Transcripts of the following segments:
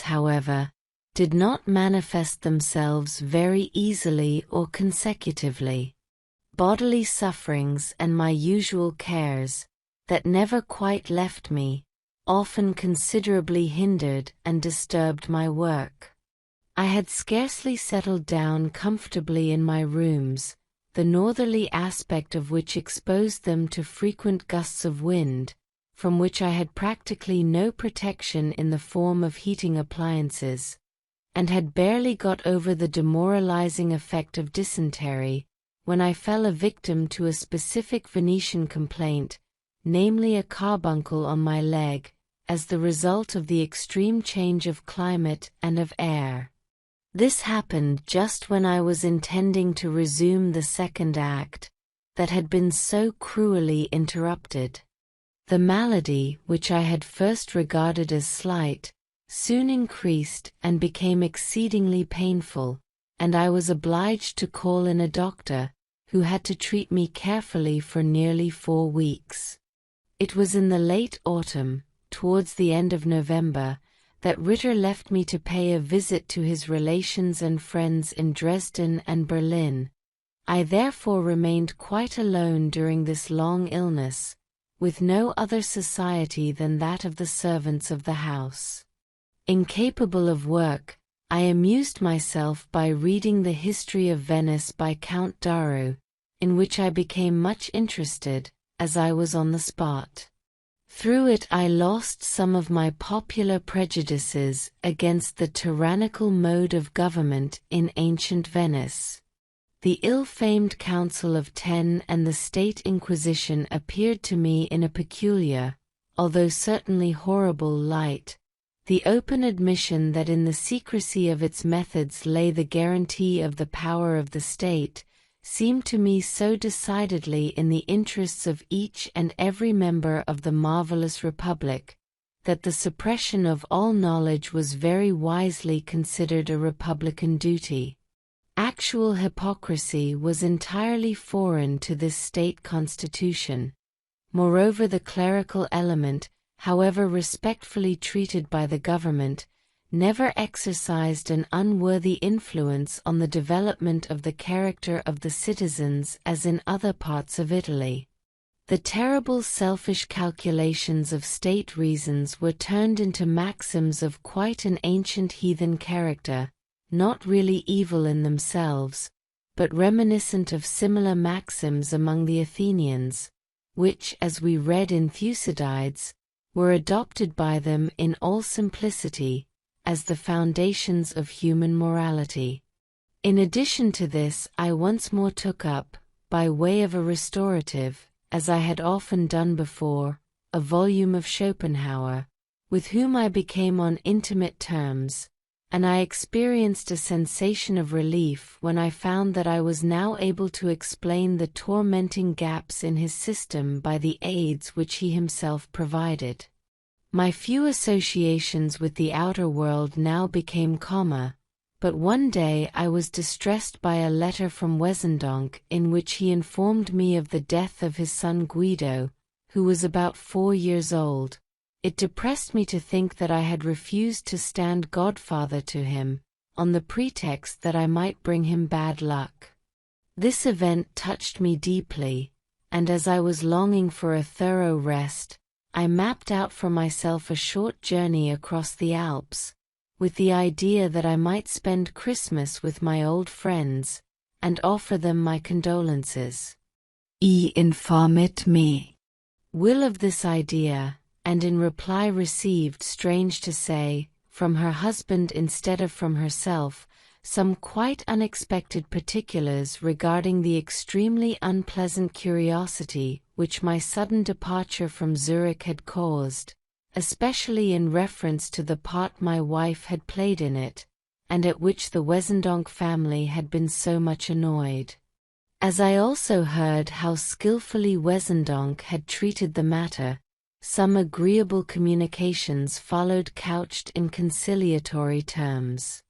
however, did not manifest themselves very easily or consecutively. Bodily sufferings and my usual cares, that never quite left me, often considerably hindered and disturbed my work. I had scarcely settled down comfortably in my rooms, the northerly aspect of which exposed them to frequent gusts of wind, from which I had practically no protection in the form of heating appliances, and had barely got over the demoralizing effect of dysentery, when I fell a victim to a specific Venetian complaint, namely a carbuncle on my leg, as the result of the extreme change of climate and of air. This happened just when I was intending to resume the second act, that had been so cruelly interrupted. The malady, which I had first regarded as slight, soon increased and became exceedingly painful, and I was obliged to call in a doctor, who had to treat me carefully for nearly 4 weeks. It was in the late autumn, towards the end of November, that Ritter left me to pay a visit to his relations and friends in Dresden and Berlin. I therefore remained quite alone during this long illness, with no other society than that of the servants of the house. Incapable of work, I amused myself by reading the History of Venice by Count Daru, in which I became much interested, as I was on the spot. Through it I lost some of my popular prejudices against the tyrannical mode of government in ancient Venice. The ill-famed Council of Ten and the State Inquisition appeared to me in a peculiar, although certainly horrible light. The open admission that in the secrecy of its methods lay the guarantee of the power of the state, seemed to me so decidedly in the interests of each and every member of the marvelous republic, that the suppression of all knowledge was very wisely considered a republican duty. Actual hypocrisy was entirely foreign to this state constitution. Moreover, the clerical element, however respectfully treated by the government, never exercised an unworthy influence on the development of the character of the citizens as in other parts of Italy. The terrible selfish calculations of state reasons were turned into maxims of quite an ancient heathen character, not really evil in themselves, but reminiscent of similar maxims among the Athenians, which, as we read in Thucydides, were adopted by them in all simplicity, as the foundations of human morality. In addition to this, I once more took up, by way of a restorative, as I had often done before, a volume of Schopenhauer, with whom I became on intimate terms, and I experienced a sensation of relief when I found that I was now able to explain the tormenting gaps in his system by the aids which he himself provided. My few associations with the outer world now became calmer, but one day I was distressed by a letter from Wesendonck in which he informed me of the death of his son Guido, who was about 4 years old. It depressed me to think that I had refused to stand godfather to him, on the pretext that I might bring him bad luck. This event touched me deeply, and as I was longing for a thorough rest, I mapped out for myself a short journey across the Alps, with the idea that I might spend Christmas with my old friends, and offer them my condolences. Informet me. Will of this idea, and in reply received, strange to say, from her husband instead of from herself, some quite unexpected particulars regarding the extremely unpleasant curiosity which my sudden departure from Zurich had caused, especially in reference to the part my wife had played in it, and at which the Wesendonck family had been so much annoyed. As I also heard how skillfully Wesendonck had treated the matter, some agreeable communications followed couched in conciliatory terms.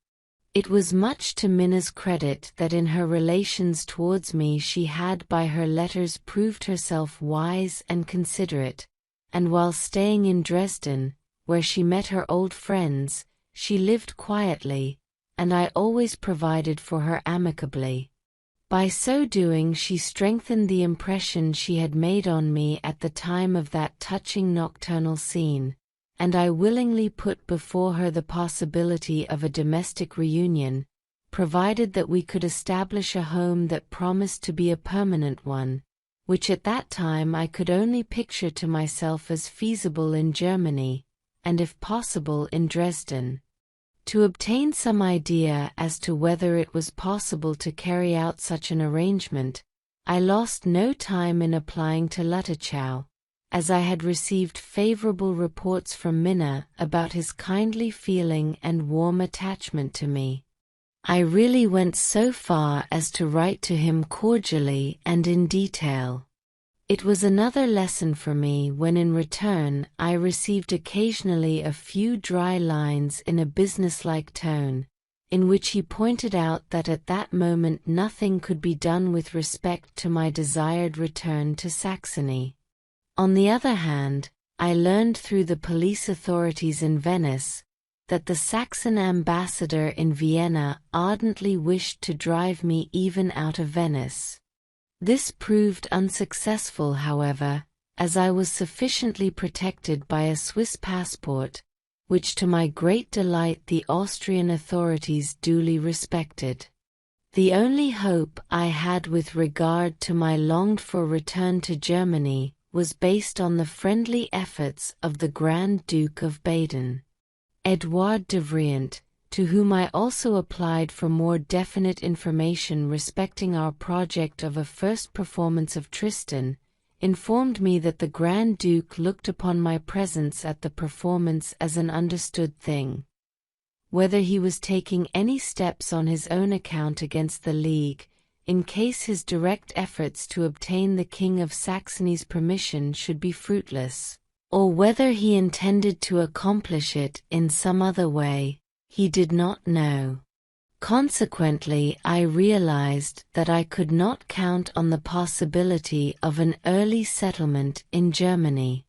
It was much to Minna's credit that in her relations towards me she had by her letters proved herself wise and considerate, and while staying in Dresden, where she met her old friends, she lived quietly, and I always provided for her amicably. By so doing she strengthened the impression she had made on me at the time of that touching nocturnal scene, and I willingly put before her the possibility of a domestic reunion, provided that we could establish a home that promised to be a permanent one, which at that time I could only picture to myself as feasible in Germany, and if possible in Dresden. To obtain some idea as to whether it was possible to carry out such an arrangement, I lost no time in applying to Lüttichau, as I had received favorable reports from Minna about his kindly feeling and warm attachment to me. I really went so far as to write to him cordially and in detail. It was another lesson for me when in return I received occasionally a few dry lines in a businesslike tone, in which he pointed out that at that moment nothing could be done with respect to my desired return to Saxony. On the other hand, I learned through the police authorities in Venice that the Saxon ambassador in Vienna ardently wished to drive me even out of Venice. This proved unsuccessful, however, as I was sufficiently protected by a Swiss passport, which to my great delight the Austrian authorities duly respected. The only hope I had with regard to my longed-for return to Germany was based on the friendly efforts of the Grand Duke of Baden. Edouard de Vriant, to whom I also applied for more definite information respecting our project of a first performance of Tristan, informed me that the Grand Duke looked upon my presence at the performance as an understood thing. Whether he was taking any steps on his own account against the League, in case his direct efforts to obtain the King of Saxony's permission should be fruitless, or whether he intended to accomplish it in some other way, he did not know. Consequently, I realized that I could not count on the possibility of an early settlement in Germany.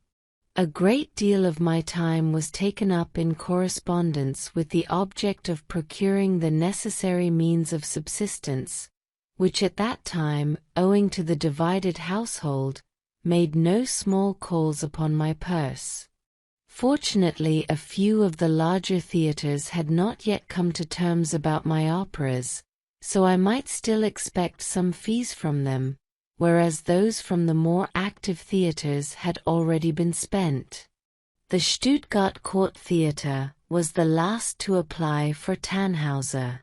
A great deal of my time was taken up in correspondence with the object of procuring the necessary means of subsistence, which at that time, owing to the divided household, made no small calls upon my purse. Fortunately, a few of the larger theatres had not yet come to terms about my operas, so I might still expect some fees from them, whereas those from the more active theatres had already been spent. The Stuttgart Court Theatre was the last to apply for Tannhauser.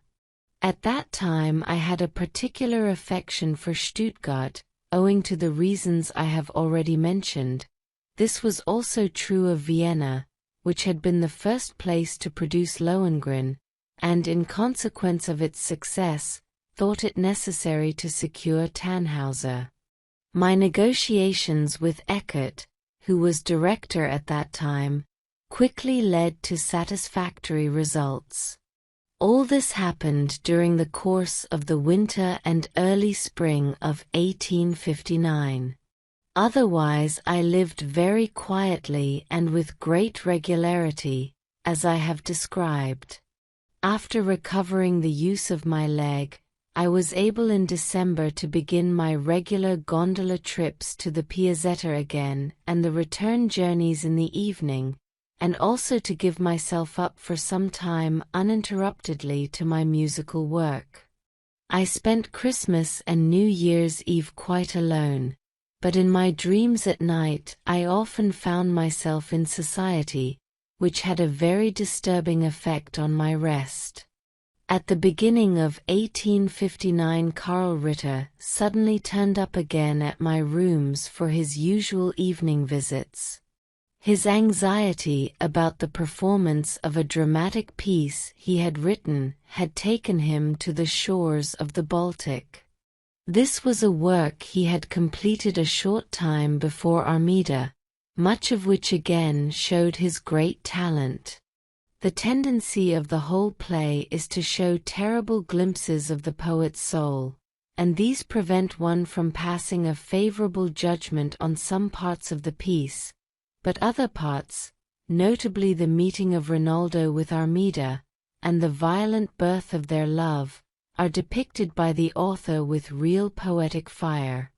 At that time I had a particular affection for Stuttgart, owing to the reasons I have already mentioned. This was also true of Vienna, which had been the first place to produce Lohengrin, and in consequence of its success, thought it necessary to secure Tannhauser. My negotiations with Eckert, who was director at that time, quickly led to satisfactory results. All this happened during the course of the winter and early spring of 1859. Otherwise I lived very quietly and with great regularity, as I have described. After recovering the use of my leg, I was able in December to begin my regular gondola trips to the Piazzetta again and the return journeys in the evening, and also to give myself up for some time uninterruptedly to my musical work. I spent Christmas and New Year's Eve quite alone, but in my dreams at night I often found myself in society, which had a very disturbing effect on my rest. At the beginning of 1859 Karl Ritter suddenly turned up again at my rooms for his usual evening visits. His anxiety about the performance of a dramatic piece he had written had taken him to the shores of the Baltic. This was a work he had completed a short time before Armida, much of which again showed his great talent. The tendency of the whole play is to show terrible glimpses of the poet's soul, and these prevent one from passing a favorable judgment on some parts of the piece, but other parts, notably the meeting of Rinaldo with Armida, and the violent birth of their love, are depicted by the author with real poetic fire.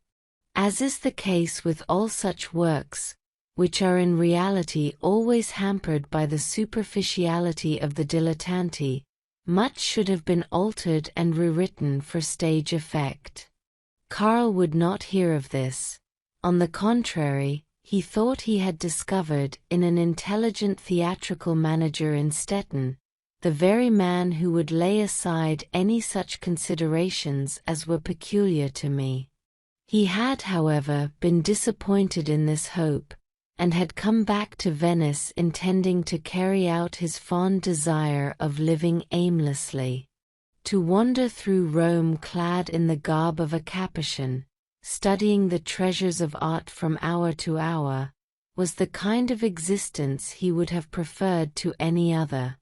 As is the case with all such works, which are in reality always hampered by the superficiality of the dilettanti, much should have been altered and rewritten for stage effect. Karl would not hear of this. On the contrary, he thought he had discovered in an intelligent theatrical manager in Stettin, the very man who would lay aside any such considerations as were peculiar to me. He had, however, been disappointed in this hope, and had come back to Venice intending to carry out his fond desire of living aimlessly. To wander through Rome clad in the garb of a Capuchin, studying the treasures of art from hour to hour, was the kind of existence he would have preferred to any other.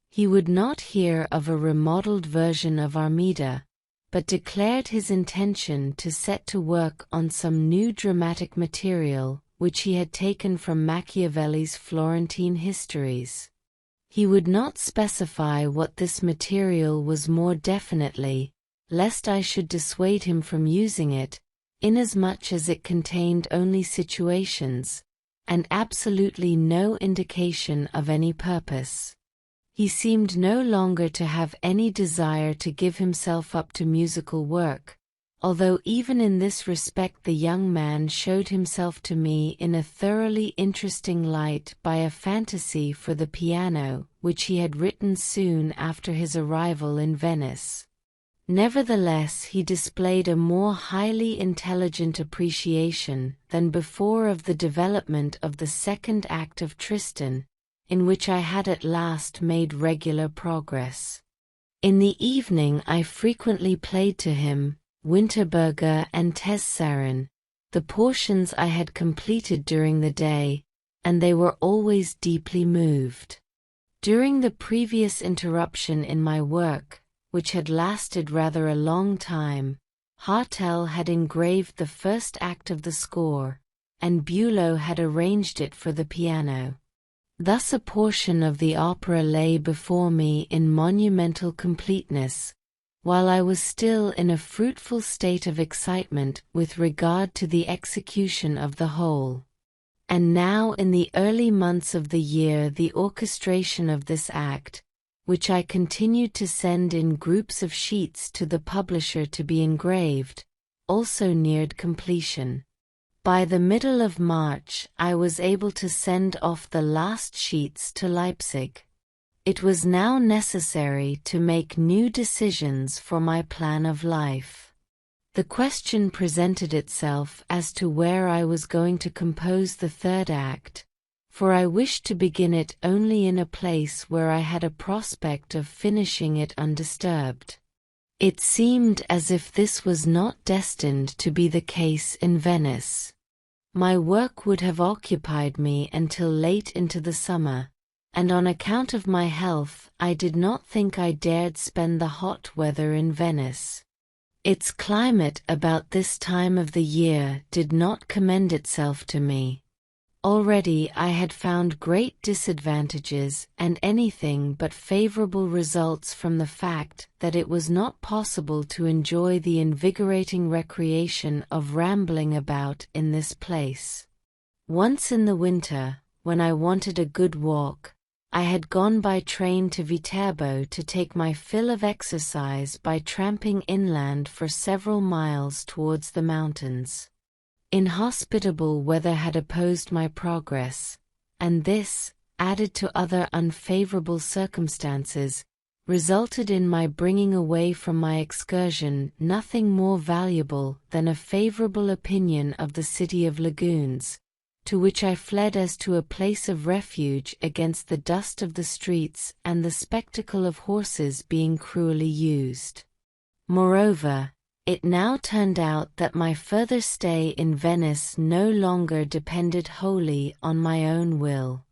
He would not hear of a remodeled version of Armida, but declared his intention to set to work on some new dramatic material, which he had taken from Machiavelli's Florentine histories. He would not specify what this material was more definitely, lest I should dissuade him from using it, inasmuch as it contained only situations, and absolutely no indication of any purpose. He seemed no longer to have any desire to give himself up to musical work, although even in this respect the young man showed himself to me in a thoroughly interesting light by a fantasy for the piano, which he had written soon after his arrival in Venice. Nevertheless, he displayed a more highly intelligent appreciation than before of the development of the second act of Tristan, in which I had at last made regular progress. In the evening I frequently played to him Winterberger and Tessaren, the portions I had completed during the day, and they were always deeply moved. During the previous interruption in my work, which had lasted rather a long time, Hartel had engraved the first act of the score, and Bülow had arranged it for the piano. Thus a portion of the opera lay before me in monumental completeness, while I was still in a fruitful state of excitement with regard to the execution of the whole. And now in the early months of the year the orchestration of this act, which I continued to send in groups of sheets to the publisher to be engraved, also neared completion. By the middle of March I was able to send off the last sheets to Leipzig. It was now necessary to make new decisions for my plan of life. The question presented itself as to where I was going to compose the third act, for I wished to begin it only in a place where I had a prospect of finishing it undisturbed. It seemed as if this was not destined to be the case in Venice. My work would have occupied me until late into the summer, and on account of my health I did not think I dared spend the hot weather in Venice. Its climate about this time of the year did not commend itself to me. Already I had found great disadvantages and anything but favorable results from the fact that it was not possible to enjoy the invigorating recreation of rambling about in this place. Once in the winter, when I wanted a good walk, I had gone by train to Viterbo to take my fill of exercise by tramping inland for several miles towards the mountains. Inhospitable weather had opposed my progress, and this, added to other unfavorable circumstances, resulted in my bringing away from my excursion nothing more valuable than a favorable opinion of the city of lagoons, to which I fled as to a place of refuge against the dust of the streets and the spectacle of horses being cruelly used. Moreover, it now turned out that my further stay in Venice no longer depended wholly on my own will.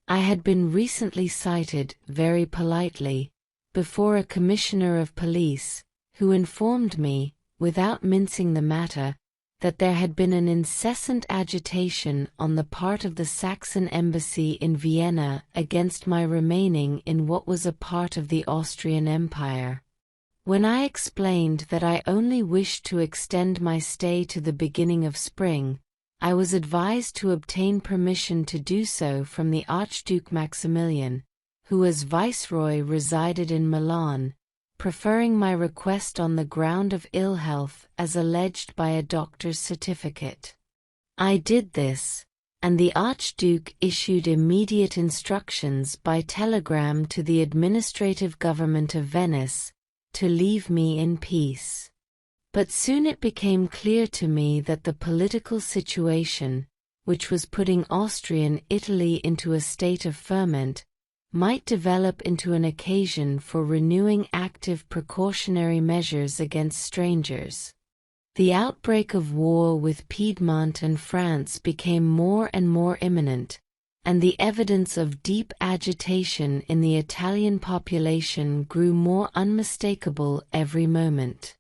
I had been recently cited, very politely, before a commissioner of police, who informed me, without mincing the matter, that there had been an incessant agitation on the part of the Saxon embassy in Vienna against my remaining in what was a part of the Austrian Empire. When I explained that I only wished to extend my stay to the beginning of spring, I was advised to obtain permission to do so from the Archduke Maximilian, who as viceroy resided in Milan, preferring my request on the ground of ill health as alleged by a doctor's certificate. I did this, and the Archduke issued immediate instructions by telegram to the administrative government of Venice to leave me in peace. But soon it became clear to me that the political situation, which was putting Austrian Italy into a state of ferment, might develop into an occasion for renewing active precautionary measures against strangers. The outbreak of war with Piedmont and France became more and more imminent, and the evidence of deep agitation in the Italian population grew more unmistakable every moment.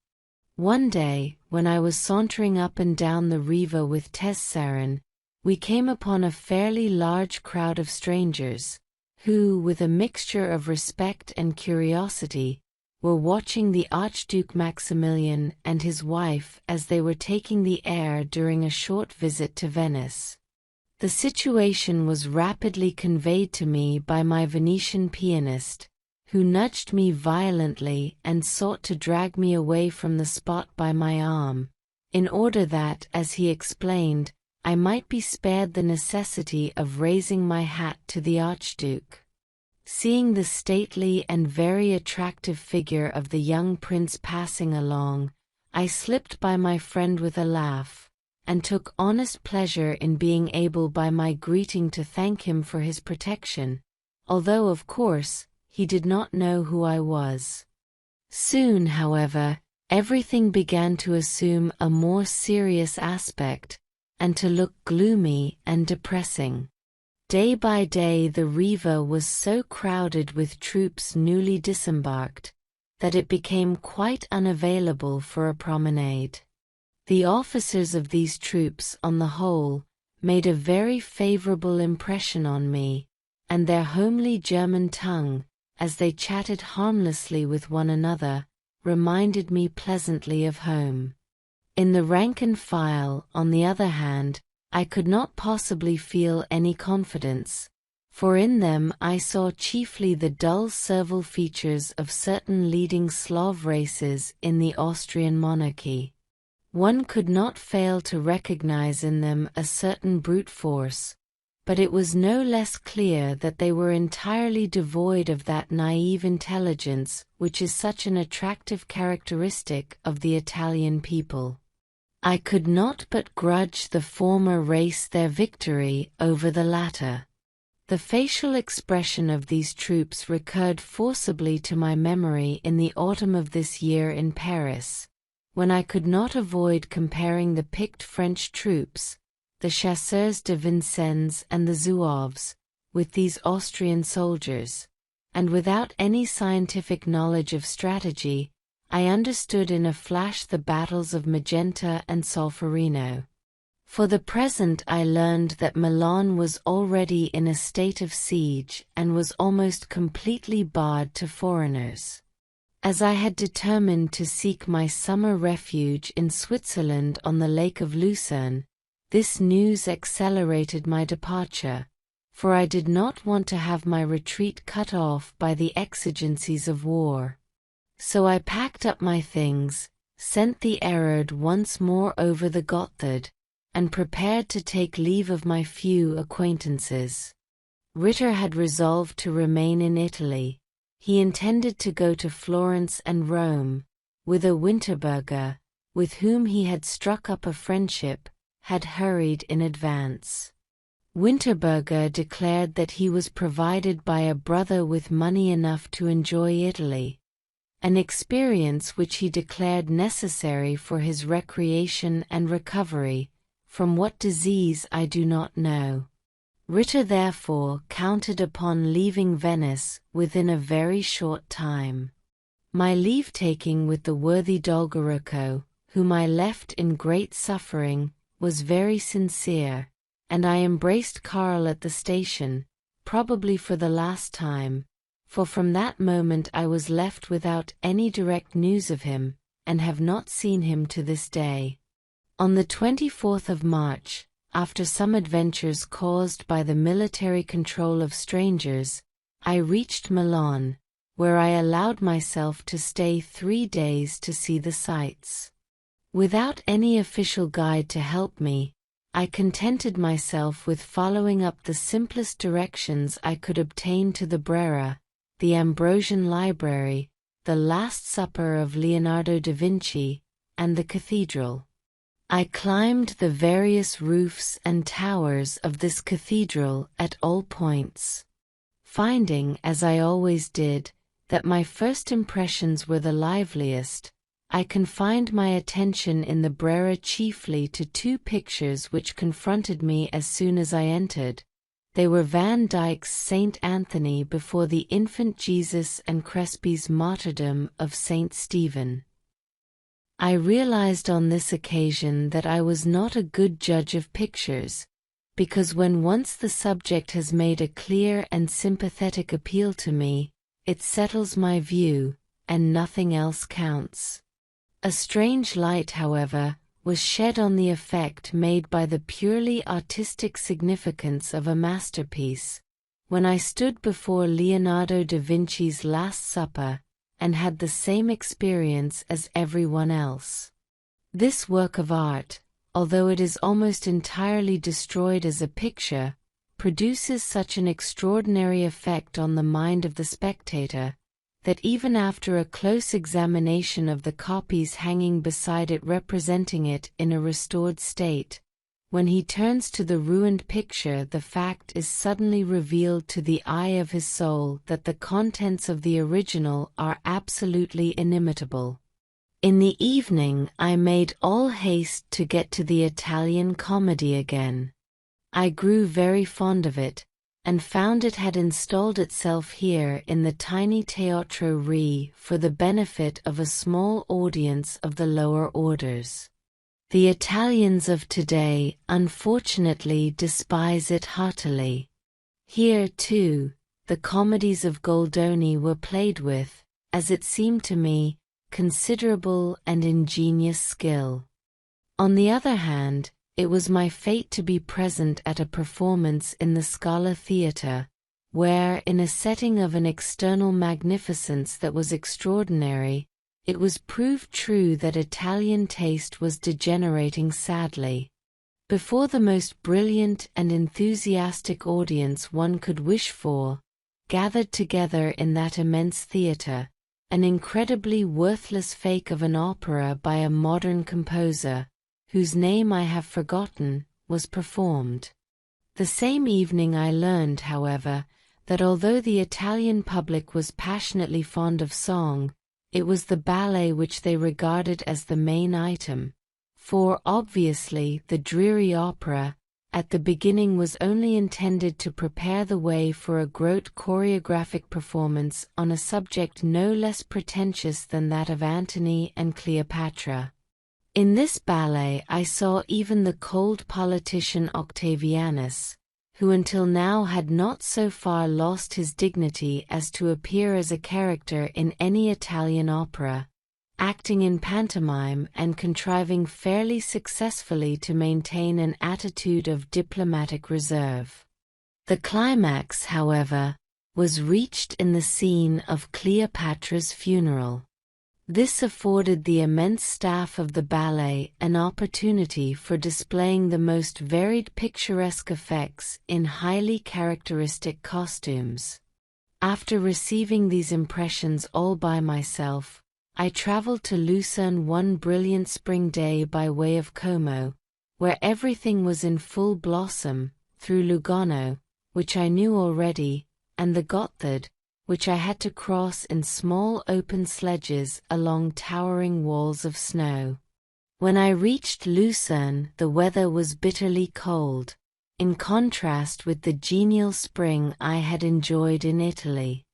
One day, when I was sauntering up and down the Riva with Tessarin, we came upon a fairly large crowd of strangers, who, with a mixture of respect and curiosity, were watching the Archduke Maximilian and his wife as they were taking the air during a short visit to Venice. The situation was rapidly conveyed to me by my Venetian pianist, who nudged me violently and sought to drag me away from the spot by my arm, in order that, as he explained, I might be spared the necessity of raising my hat to the Archduke. Seeing the stately and very attractive figure of the young prince passing along, I slipped by my friend with a laugh, and took honest pleasure in being able by my greeting to thank him for his protection, although of course, he did not know who I was. Soon, however, everything began to assume a more serious aspect, and to look gloomy and depressing. Day by day the Riva was so crowded with troops newly disembarked, that it became quite unavailable for a promenade. The officers of these troops, on the whole, made a very favorable impression on me, and their homely German tongue, as they chatted harmlessly with one another, reminded me pleasantly of home. In the rank and file, on the other hand, I could not possibly feel any confidence, for in them I saw chiefly the dull servile features of certain leading Slav races in the Austrian monarchy. One could not fail to recognize in them a certain brute force, but it was no less clear that they were entirely devoid of that naive intelligence which is such an attractive characteristic of the Italian people. I could not but grudge the former race their victory over the latter. The facial expression of these troops recurred forcibly to my memory in the autumn of this year in Paris, when I could not avoid comparing the picked French troops, the chasseurs de Vincennes and the Zouaves, with these Austrian soldiers, and without any scientific knowledge of strategy, I understood in a flash the battles of Magenta and Solferino. For the present I learned that Milan was already in a state of siege and was almost completely barred to foreigners. As I had determined to seek my summer refuge in Switzerland on the Lake of Lucerne, this news accelerated my departure, for I did not want to have my retreat cut off by the exigencies of war. So I packed up my things, sent the Erard once more over the Gotthard, and prepared to take leave of my few acquaintances. Ritter had resolved to remain in Italy. He intended to go to Florence and Rome, whither Winterberger, with whom he had struck up a friendship, had hurried in advance. Winterberger declared that he was provided by a brother with money enough to enjoy Italy, an experience which he declared necessary for his recreation and recovery, from what disease I do not know. Ritter therefore counted upon leaving Venice within a very short time. My leave-taking with the worthy Dolgoruko, whom I left in great suffering, was very sincere, and I embraced Karl at the station, probably for the last time, for from that moment I was left without any direct news of him, and have not seen him to this day. On the 24th of March, after some adventures caused by the military control of strangers, I reached Milan, where I allowed myself to stay 3 days to see the sights. Without any official guide to help me, I contented myself with following up the simplest directions I could obtain to the Brera, the Ambrosian Library, the Last Supper of Leonardo da Vinci, and the cathedral. I climbed the various roofs and towers of this cathedral at all points. Finding, as I always did, that my first impressions were the liveliest, I confined my attention in the Brera chiefly to 2 pictures which confronted me as soon as I entered. They were Van Dyck's Saint Anthony before the Infant Jesus and Crespi's Martyrdom of Saint Stephen. I realized on this occasion that I was not a good judge of pictures, because when once the subject has made a clear and sympathetic appeal to me, it settles my view, and nothing else counts. A strange light, however, was shed on the effect made by the purely artistic significance of a masterpiece, when I stood before Leonardo da Vinci's Last Supper, and had the same experience as everyone else. This work of art, although it is almost entirely destroyed as a picture, produces such an extraordinary effect on the mind of the spectator, that even after a close examination of the copies hanging beside it representing it in a restored state, when he turns to the ruined picture, the fact is suddenly revealed to the eye of his soul that the contents of the original are absolutely inimitable. In the evening I made all haste to get to the Italian comedy again. I grew very fond of it, and found it had installed itself here in the tiny Teatro Re for the benefit of a small audience of the lower orders. The Italians of today unfortunately despise it heartily. Here, too, the comedies of Goldoni were played with, as it seemed to me, considerable and ingenious skill. On the other hand, it was my fate to be present at a performance in the Scala Theatre, where, in a setting of an external magnificence that was extraordinary, it was proved true that Italian taste was degenerating sadly. Before the most brilliant and enthusiastic audience one could wish for, gathered together in that immense theatre, an incredibly worthless fake of an opera by a modern composer, whose name I have forgotten, was performed. The same evening I learned, however, that although the Italian public was passionately fond of song, it was the ballet which they regarded as the main item, for obviously the dreary opera, at the beginning, was only intended to prepare the way for a great choreographic performance on a subject no less pretentious than that of Antony and Cleopatra. In this ballet I saw even the cold politician Octavianus, who until now had not so far lost his dignity as to appear as a character in any Italian opera, acting in pantomime and contriving fairly successfully to maintain an attitude of diplomatic reserve. The climax, however, was reached in the scene of Cleopatra's funeral. This afforded the immense staff of the ballet an opportunity for displaying the most varied picturesque effects in highly characteristic costumes. After receiving these impressions all by myself, I traveled to Lucerne one brilliant spring day by way of Como, where everything was in full blossom, through Lugano, which I knew already, and the Gotthard, which I had to cross in small open sledges along towering walls of snow. When I reached Lucerne, the weather was bitterly cold, in contrast with the genial spring I had enjoyed in Italy.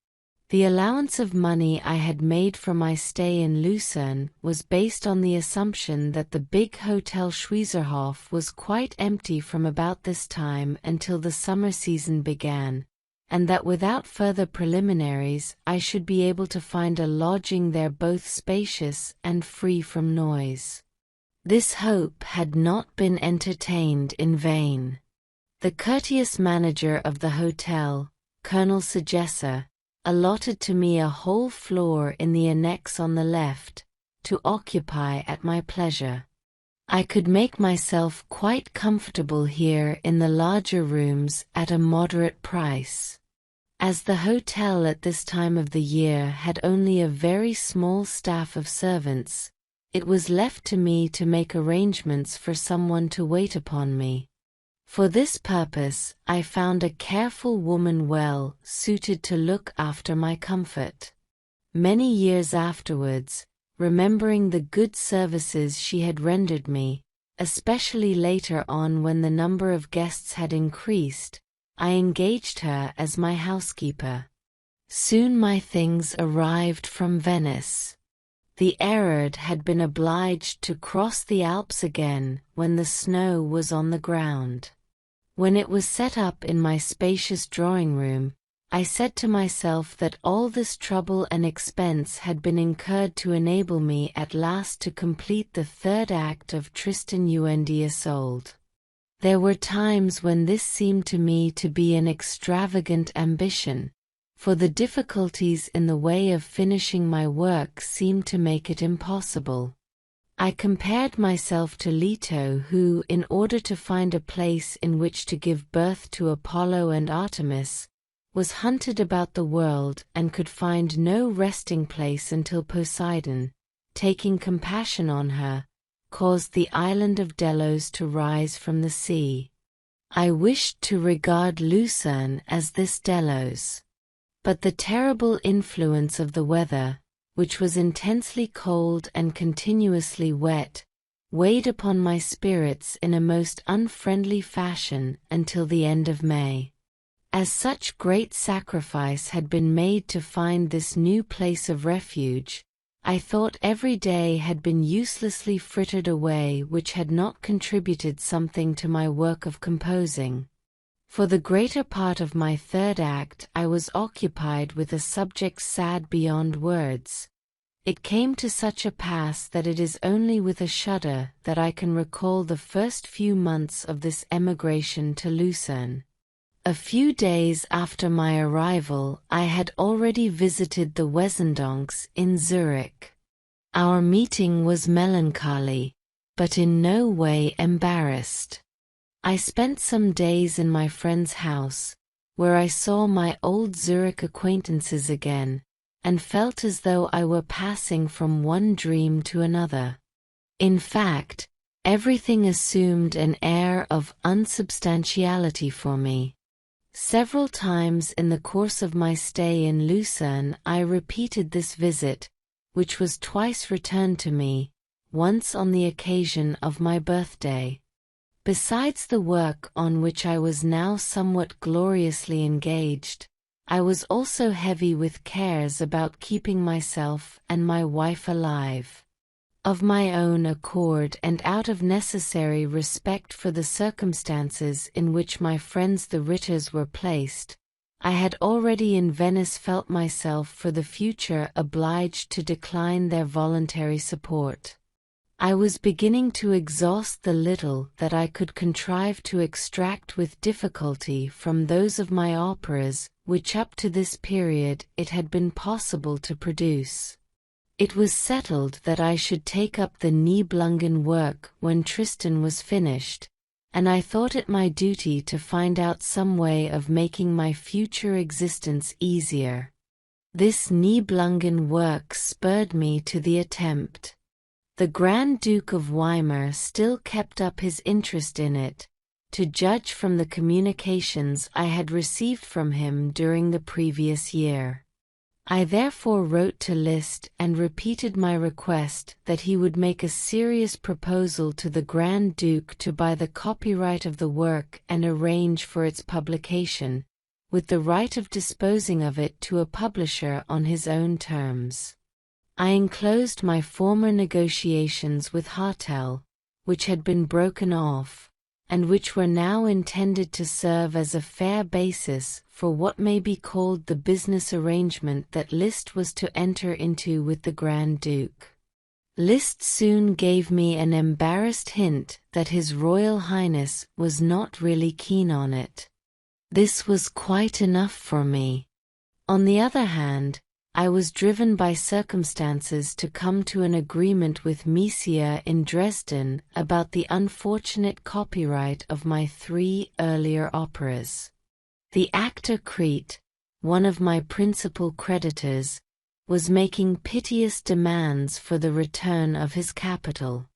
The allowance of money I had made for my stay in Lucerne was based on the assumption that the big Hotel Schweizerhof was quite empty from about this time until the summer season began, and that without further preliminaries I should be able to find a lodging there both spacious and free from noise. This hope had not been entertained in vain. The courteous manager of the hotel, Colonel Sagesser, allotted to me a whole floor in the annex on the left, to occupy at my pleasure. I could make myself quite comfortable here in the larger rooms at a moderate price. As the hotel at this time of the year had only a very small staff of servants, it was left to me to make arrangements for someone to wait upon me. For this purpose, I found a careful woman well suited to look after my comfort. Many years afterwards, remembering the good services she had rendered me, especially later on when the number of guests had increased, I engaged her as my housekeeper. Soon my things arrived from Venice. The Erard had been obliged to cross the Alps again when the snow was on the ground. When it was set up in my spacious drawing-room, I said to myself that all this trouble and expense had been incurred to enable me at last to complete the third act of Tristan und Isolde. There were times when this seemed to me to be an extravagant ambition, for the difficulties in the way of finishing my work seemed to make it impossible. I compared myself to Leto who, in order to find a place in which to give birth to Apollo and Artemis, was hunted about the world and could find no resting place until Poseidon, taking compassion on her, caused the island of Delos to rise from the sea. I wished to regard Lucerne as this Delos. But the terrible influence of the weather, which was intensely cold and continuously wet, weighed upon my spirits in a most unfriendly fashion until the end of May. As such great sacrifice had been made to find this new place of refuge, I thought every day had been uselessly frittered away which had not contributed something to my work of composing. For the greater part of my third act I was occupied with a subject sad beyond words. It came to such a pass that it is only with a shudder that I can recall the first few months of this emigration to Lucerne. A few days after my arrival I had already visited the Wesendoncks in Zurich. Our meeting was melancholy, but in no way embarrassed. I spent some days in my friend's house, where I saw my old Zurich acquaintances again, and felt as though I were passing from one dream to another. In fact, everything assumed an air of unsubstantiality for me. Several times in the course of my stay in Lucerne I repeated this visit, which was twice returned to me, once on the occasion of my birthday. Besides the work on which I was now somewhat gloriously engaged, I was also heavy with cares about keeping myself and my wife alive. Of my own accord and out of necessary respect for the circumstances in which my friends the Ritters were placed, I had already in Venice felt myself for the future obliged to decline their voluntary support. I was beginning to exhaust the little that I could contrive to extract with difficulty from those of my operas which up to this period it had been possible to produce. It was settled that I should take up the Nibelungen work when Tristan was finished, and I thought it my duty to find out some way of making my future existence easier. This Nibelungen work spurred me to the attempt. The Grand Duke of Weimar still kept up his interest in it, to judge from the communications I had received from him during the previous year. I therefore wrote to Liszt and repeated my request that he would make a serious proposal to the Grand Duke to buy the copyright of the work and arrange for its publication, with the right of disposing of it to a publisher on his own terms. I enclosed my former negotiations with Hartel, which had been broken off, and which were now intended to serve as a fair basis for what may be called the business arrangement that Liszt was to enter into with the Grand Duke. Liszt soon gave me an embarrassed hint that His Royal Highness was not really keen on it. This was quite enough for me. On the other hand, I was driven by circumstances to come to an agreement with Messier in Dresden about the unfortunate copyright of my 3 earlier operas. The actor Crete, one of my principal creditors, was making piteous demands for the return of his capital.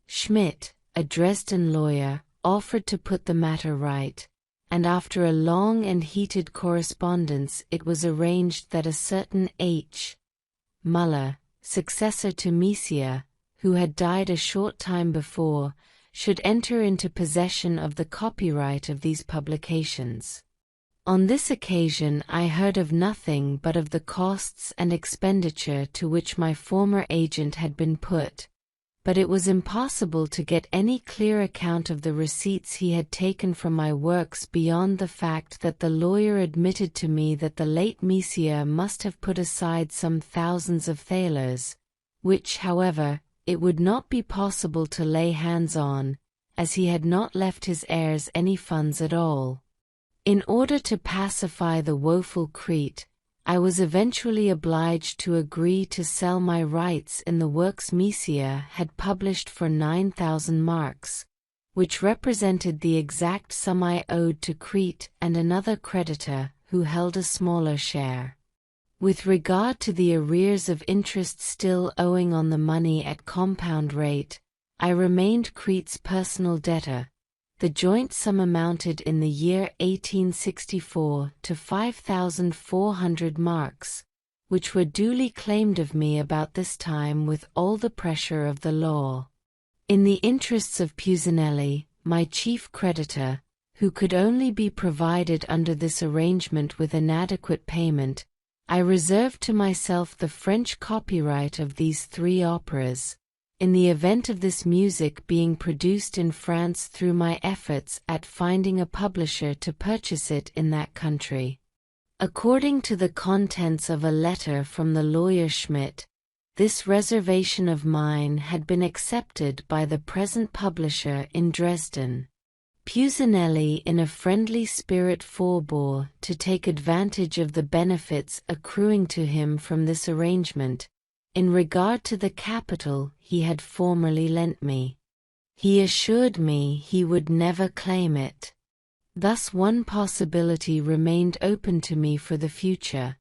Schmidt, a Dresden lawyer, offered to put the matter right, and after a long and heated correspondence it was arranged that a certain H. Muller, successor to Messier, who had died a short time before, should enter into possession of the copyright of these publications. On this occasion I heard of nothing but of the costs and expenditure to which my former agent had been put, but it was impossible to get any clear account of the receipts he had taken from my works beyond the fact that the lawyer admitted to me that the late Messier must have put aside some thousands of thalers, which, however, it would not be possible to lay hands on, as he had not left his heirs any funds at all. In order to pacify the woeful Crete, I was eventually obliged to agree to sell my rights in the works Messier had published for 9,000 marks, which represented the exact sum I owed to Crete and another creditor who held a smaller share. With regard to the arrears of interest still owing on the money at compound rate, I remained Crete's personal debtor. The joint sum amounted in the year 1864 to 5,400 marks, which were duly claimed of me about this time with all the pressure of the law. In the interests of Pusinelli, my chief creditor, who could only be provided under this arrangement with inadequate payment, I reserved to myself the French copyright of these 3 operas, in the event of this music being produced in France through my efforts at finding a publisher to purchase it in that country. According to the contents of a letter from the lawyer Schmidt, this reservation of mine had been accepted by the present publisher in Dresden. Pusinelli in a friendly spirit forbore to take advantage of the benefits accruing to him from this arrangement, in regard to the capital he had formerly lent me. He assured me he would never claim it. Thus one possibility remained open to me for the future,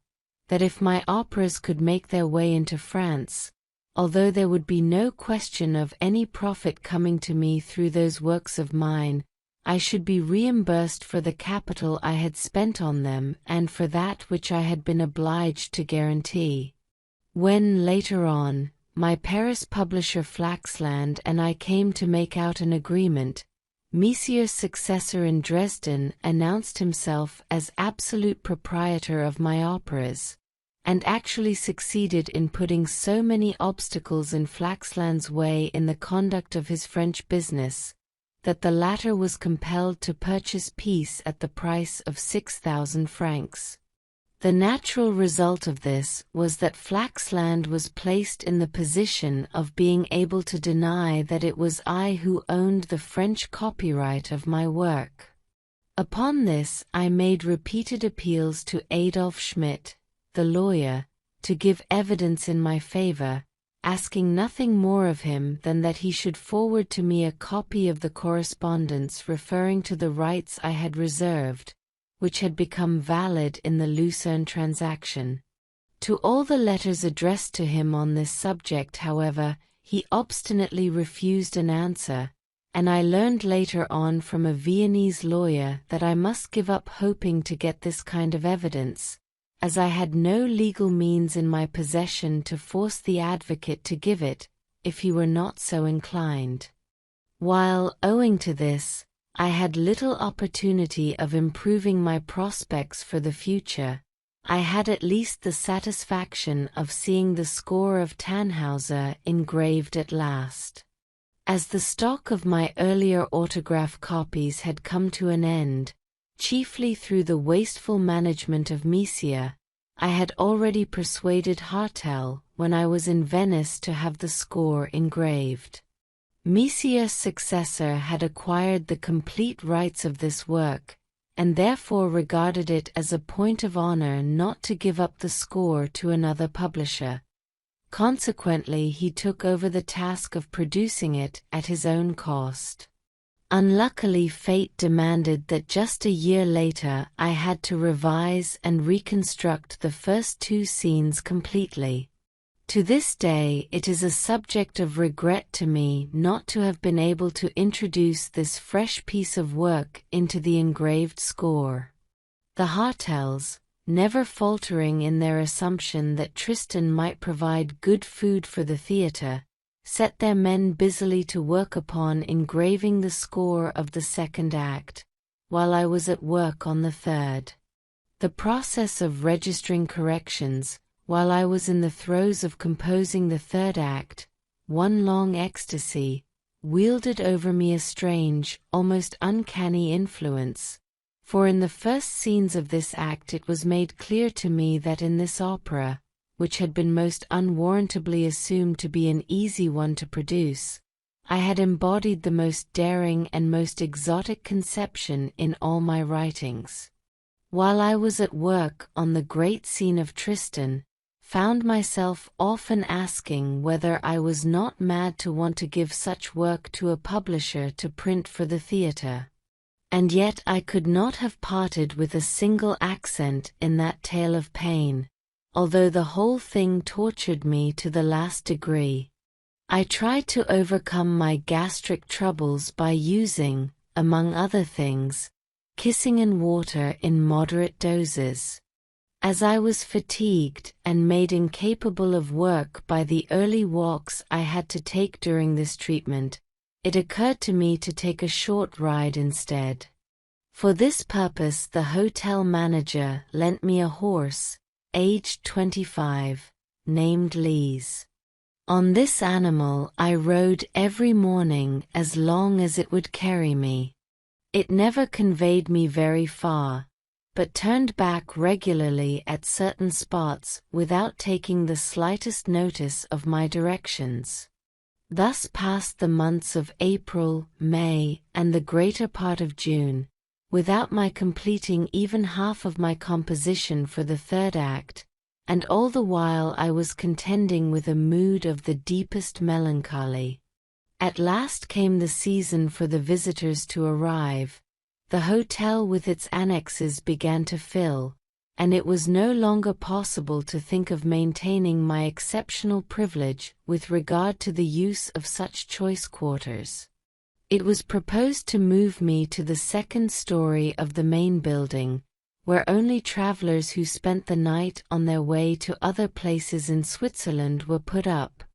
that if my operas could make their way into France, although there would be no question of any profit coming to me through those works of mine, I should be reimbursed for the capital I had spent on them and for that which I had been obliged to guarantee. When, later on, my Paris publisher Flaxland and I came to make out an agreement, Messier's successor in Dresden announced himself as absolute proprietor of my operas, and actually succeeded in putting so many obstacles in Flaxland's way in the conduct of his French business, that the latter was compelled to purchase peace at the price of 6,000 francs. The natural result of this was that Flaxland was placed in the position of being able to deny that it was I who owned the French copyright of my work. Upon this I made repeated appeals to Adolf Schmidt, the lawyer, to give evidence in my favor, asking nothing more of him than that he should forward to me a copy of the correspondence referring to the rights I had reserved, which had become valid in the Lucerne transaction. To all the letters addressed to him on this subject, however, he obstinately refused an answer, and I learned later on from a Viennese lawyer that I must give up hoping to get this kind of evidence, as I had no legal means in my possession to force the advocate to give it, if he were not so inclined. While, owing to this, I had little opportunity of improving my prospects for the future. I had at least the satisfaction of seeing the score of Tannhauser engraved at last. As the stock of my earlier autograph copies had come to an end, chiefly through the wasteful management of Misia, I had already persuaded Hartel when I was in Venice to have the score engraved. Misia's successor had acquired the complete rights of this work, and therefore regarded it as a point of honor not to give up the score to another publisher. Consequently, he took over the task of producing it at his own cost. Unluckily, fate demanded that just a year later I had to revise and reconstruct the first two scenes completely. To this day, it is a subject of regret to me not to have been able to introduce this fresh piece of work into the engraved score. The Hartels, never faltering in their assumption that Tristan might provide good food for the theatre, set their men busily to work upon engraving the score of the second act, while I was at work on the third. The process of registering corrections, while I was in the throes of composing the third act, one long ecstasy, wielded over me a strange, almost uncanny influence. For in the first scenes of this act it was made clear to me that in this opera, which had been most unwarrantably assumed to be an easy one to produce, I had embodied the most daring and most exotic conception in all my writings. While I was at work on the great scene of Tristan, found myself often asking whether I was not mad to want to give such work to a publisher to print for the theatre. And yet I could not have parted with a single accent in that tale of pain, although the whole thing tortured me to the last degree. I tried to overcome my gastric troubles by using, among other things, kissing and water in moderate doses. As I was fatigued and made incapable of work by the early walks I had to take during this treatment, it occurred to me to take a short ride instead. For this purpose the hotel manager lent me a horse, aged 25, named Lise. On this animal I rode every morning as long as it would carry me. It never conveyed me very far, but turned back regularly at certain spots without taking the slightest notice of my directions. Thus passed the months of April, May, and the greater part of June, without my completing even half of my composition for the third act, and all the while I was contending with a mood of the deepest melancholy. At last came the season for the visitors to arrive. The hotel with its annexes began to fill, and it was no longer possible to think of maintaining my exceptional privilege with regard to the use of such choice quarters. It was proposed to move me to the second story of the main building, where only travelers who spent the night on their way to other places in Switzerland were put up,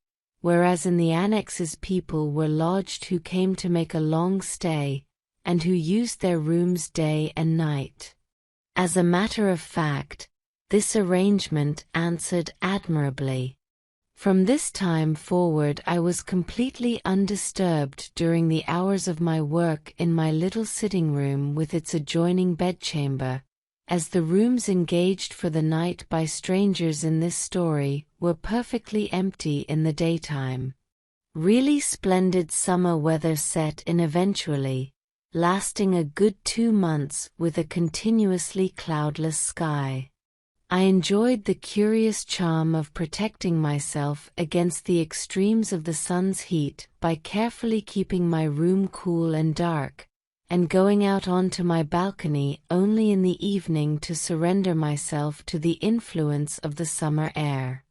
whereas in the annexes people were lodged who came to make a long stay, and who used their rooms day and night. As a matter of fact, this arrangement answered admirably. From this time forward I was completely undisturbed during the hours of my work in my little sitting room with its adjoining bedchamber, as the rooms engaged for the night by strangers in this story were perfectly empty in the daytime. Really splendid summer weather set in eventually, lasting a good 2 months with a continuously cloudless sky. I enjoyed the curious charm of protecting myself against the extremes of the sun's heat by carefully keeping my room cool and dark, and going out onto my balcony only in the evening to surrender myself to the influence of the summer air.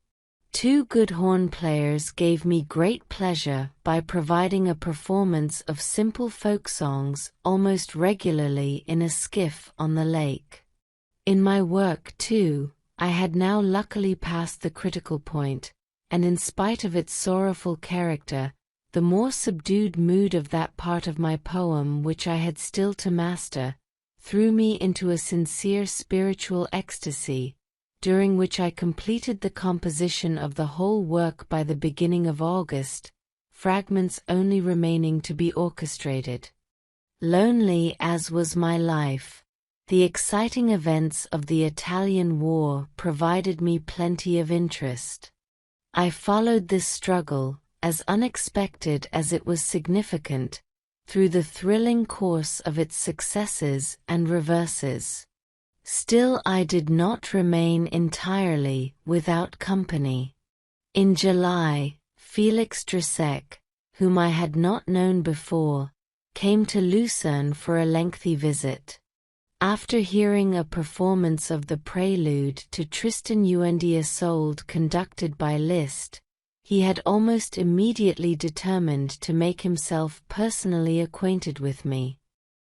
2 good horn players gave me great pleasure by providing a performance of simple folk songs almost regularly in a skiff on the lake. In my work, too, I had now luckily passed the critical point, and in spite of its sorrowful character, the more subdued mood of that part of my poem which I had still to master, threw me into a sincere spiritual ecstasy, during which I completed the composition of the whole work by the beginning of August, fragments only remaining to be orchestrated. Lonely as was my life, the exciting events of the Italian War provided me plenty of interest. I followed this struggle, as unexpected as it was significant, through the thrilling course of its successes and reverses. Still I did not remain entirely without company. In July, Felix Dressek, whom I had not known before, came to Lucerne for a lengthy visit. After hearing a performance of the prelude to Tristan und Isolde conducted by Liszt, he had almost immediately determined to make himself personally acquainted with me.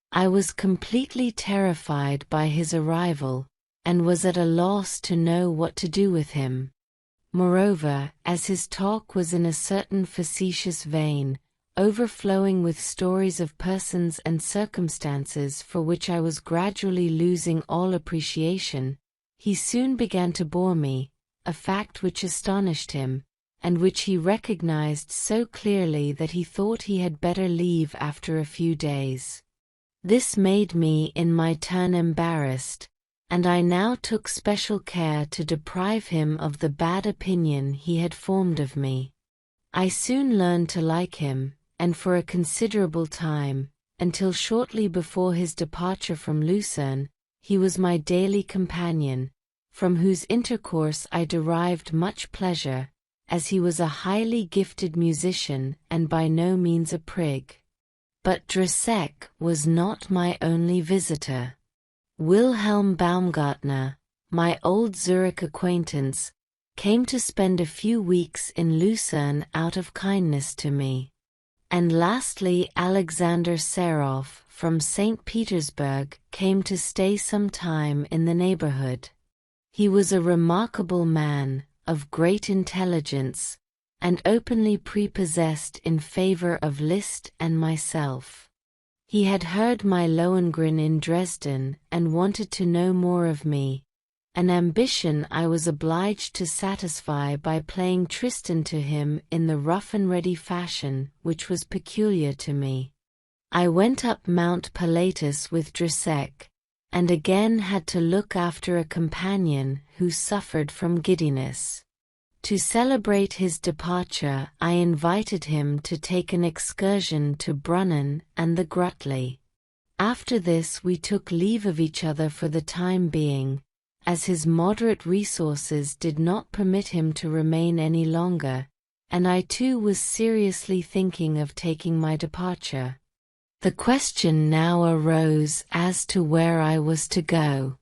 I was completely terrified by his arrival, and was at a loss to know what to do with him. Moreover, as his talk was in a certain facetious vein, overflowing with stories of persons and circumstances for which I was gradually losing all appreciation, he soon began to bore me, a fact which astonished him, and which he recognized so clearly that he thought he had better leave after a few days. This made me in my turn embarrassed, and I now took special care to deprive him of the bad opinion he had formed of me. I soon learned to like him, and for a considerable time, until shortly before his departure from Lucerne, he was my daily companion, from whose intercourse I derived much pleasure, as he was a highly gifted musician and by no means a prig. But Dressek was not my only visitor. Wilhelm Baumgartner, my old Zurich acquaintance, came to spend a few weeks in Lucerne out of kindness to me. And lastly Alexander Serov from St. Petersburg came to stay some time in the neighborhood. He was a remarkable man, of great intelligence, and openly prepossessed in favor of Liszt and myself. He had heard my Lohengrin in Dresden and wanted to know more of me, an ambition I was obliged to satisfy by playing Tristan to him in the rough-and-ready fashion which was peculiar to me. I went up Mount Pilatus with Dressek, and again had to look after a companion who suffered from giddiness. To celebrate his departure I invited him to take an excursion to Brunnen and the Grutli. After this we took leave of each other for the time being, as his moderate resources did not permit him to remain any longer, and I too was seriously thinking of taking my departure. The question now arose as to where I was to go.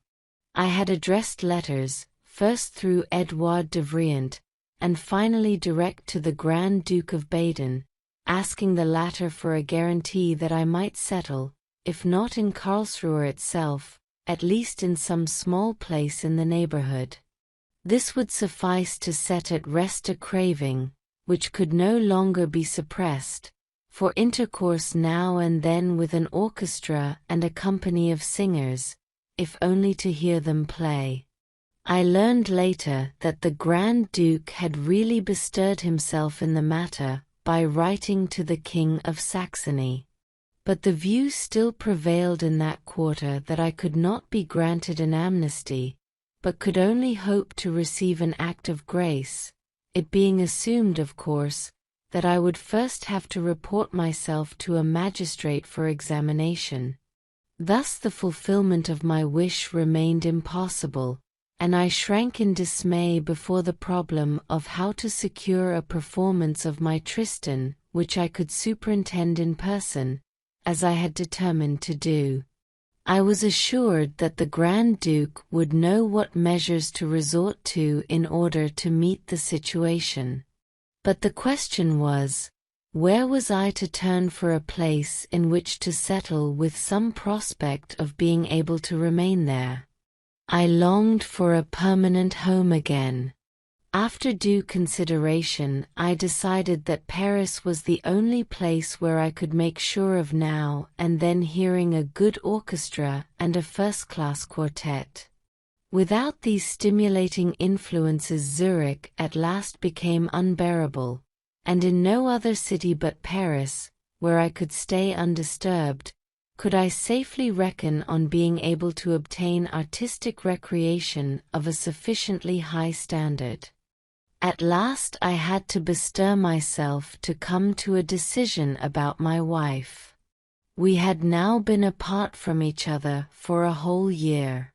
I had addressed letters, first through Edouard de Vriant, and finally direct to the Grand Duke of Baden, asking the latter for a guarantee that I might settle, if not in Karlsruhe itself, at least in some small place in the neighborhood. This would suffice to set at rest a craving, which could no longer be suppressed, for intercourse now and then with an orchestra and a company of singers, if only to hear them play. I learned later that the Grand Duke had really bestirred himself in the matter by writing to the King of Saxony. But the view still prevailed in that quarter that I could not be granted an amnesty, but could only hope to receive an act of grace, it being assumed, of course, that I would first have to report myself to a magistrate for examination. Thus the fulfillment of my wish remained impossible, and I shrank in dismay before the problem of how to secure a performance of my Tristan, which I could superintend in person, as I had determined to do. I was assured that the Grand Duke would know what measures to resort to in order to meet the situation. But the question was, where was I to turn for a place in which to settle with some prospect of being able to remain there? I longed for a permanent home again. After due consideration, I decided that Paris was the only place where I could make sure of now and then hearing a good orchestra and a first-class quartet. Without these stimulating influences, Zurich at last became unbearable, and in no other city but Paris, where I could stay undisturbed, could I safely reckon on being able to obtain artistic recreation of a sufficiently high standard. At last I had to bestir myself to come to a decision about my wife. We had now been apart from each other for a whole year.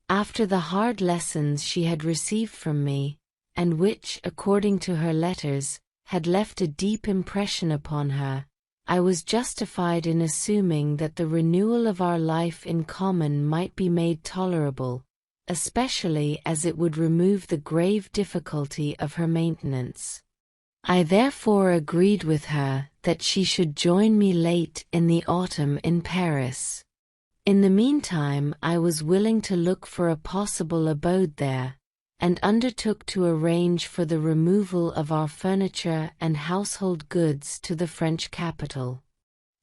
After the hard lessons she had received from me, and which, according to her letters, had left a deep impression upon her, I was justified in assuming that the renewal of our life in common might be made tolerable, especially as it would remove the grave difficulty of her maintenance. I therefore agreed with her that she should join me late in the autumn in Paris. In the meantime I was willing to look for a possible abode there, and undertook to arrange for the removal of our furniture and household goods to the French capital.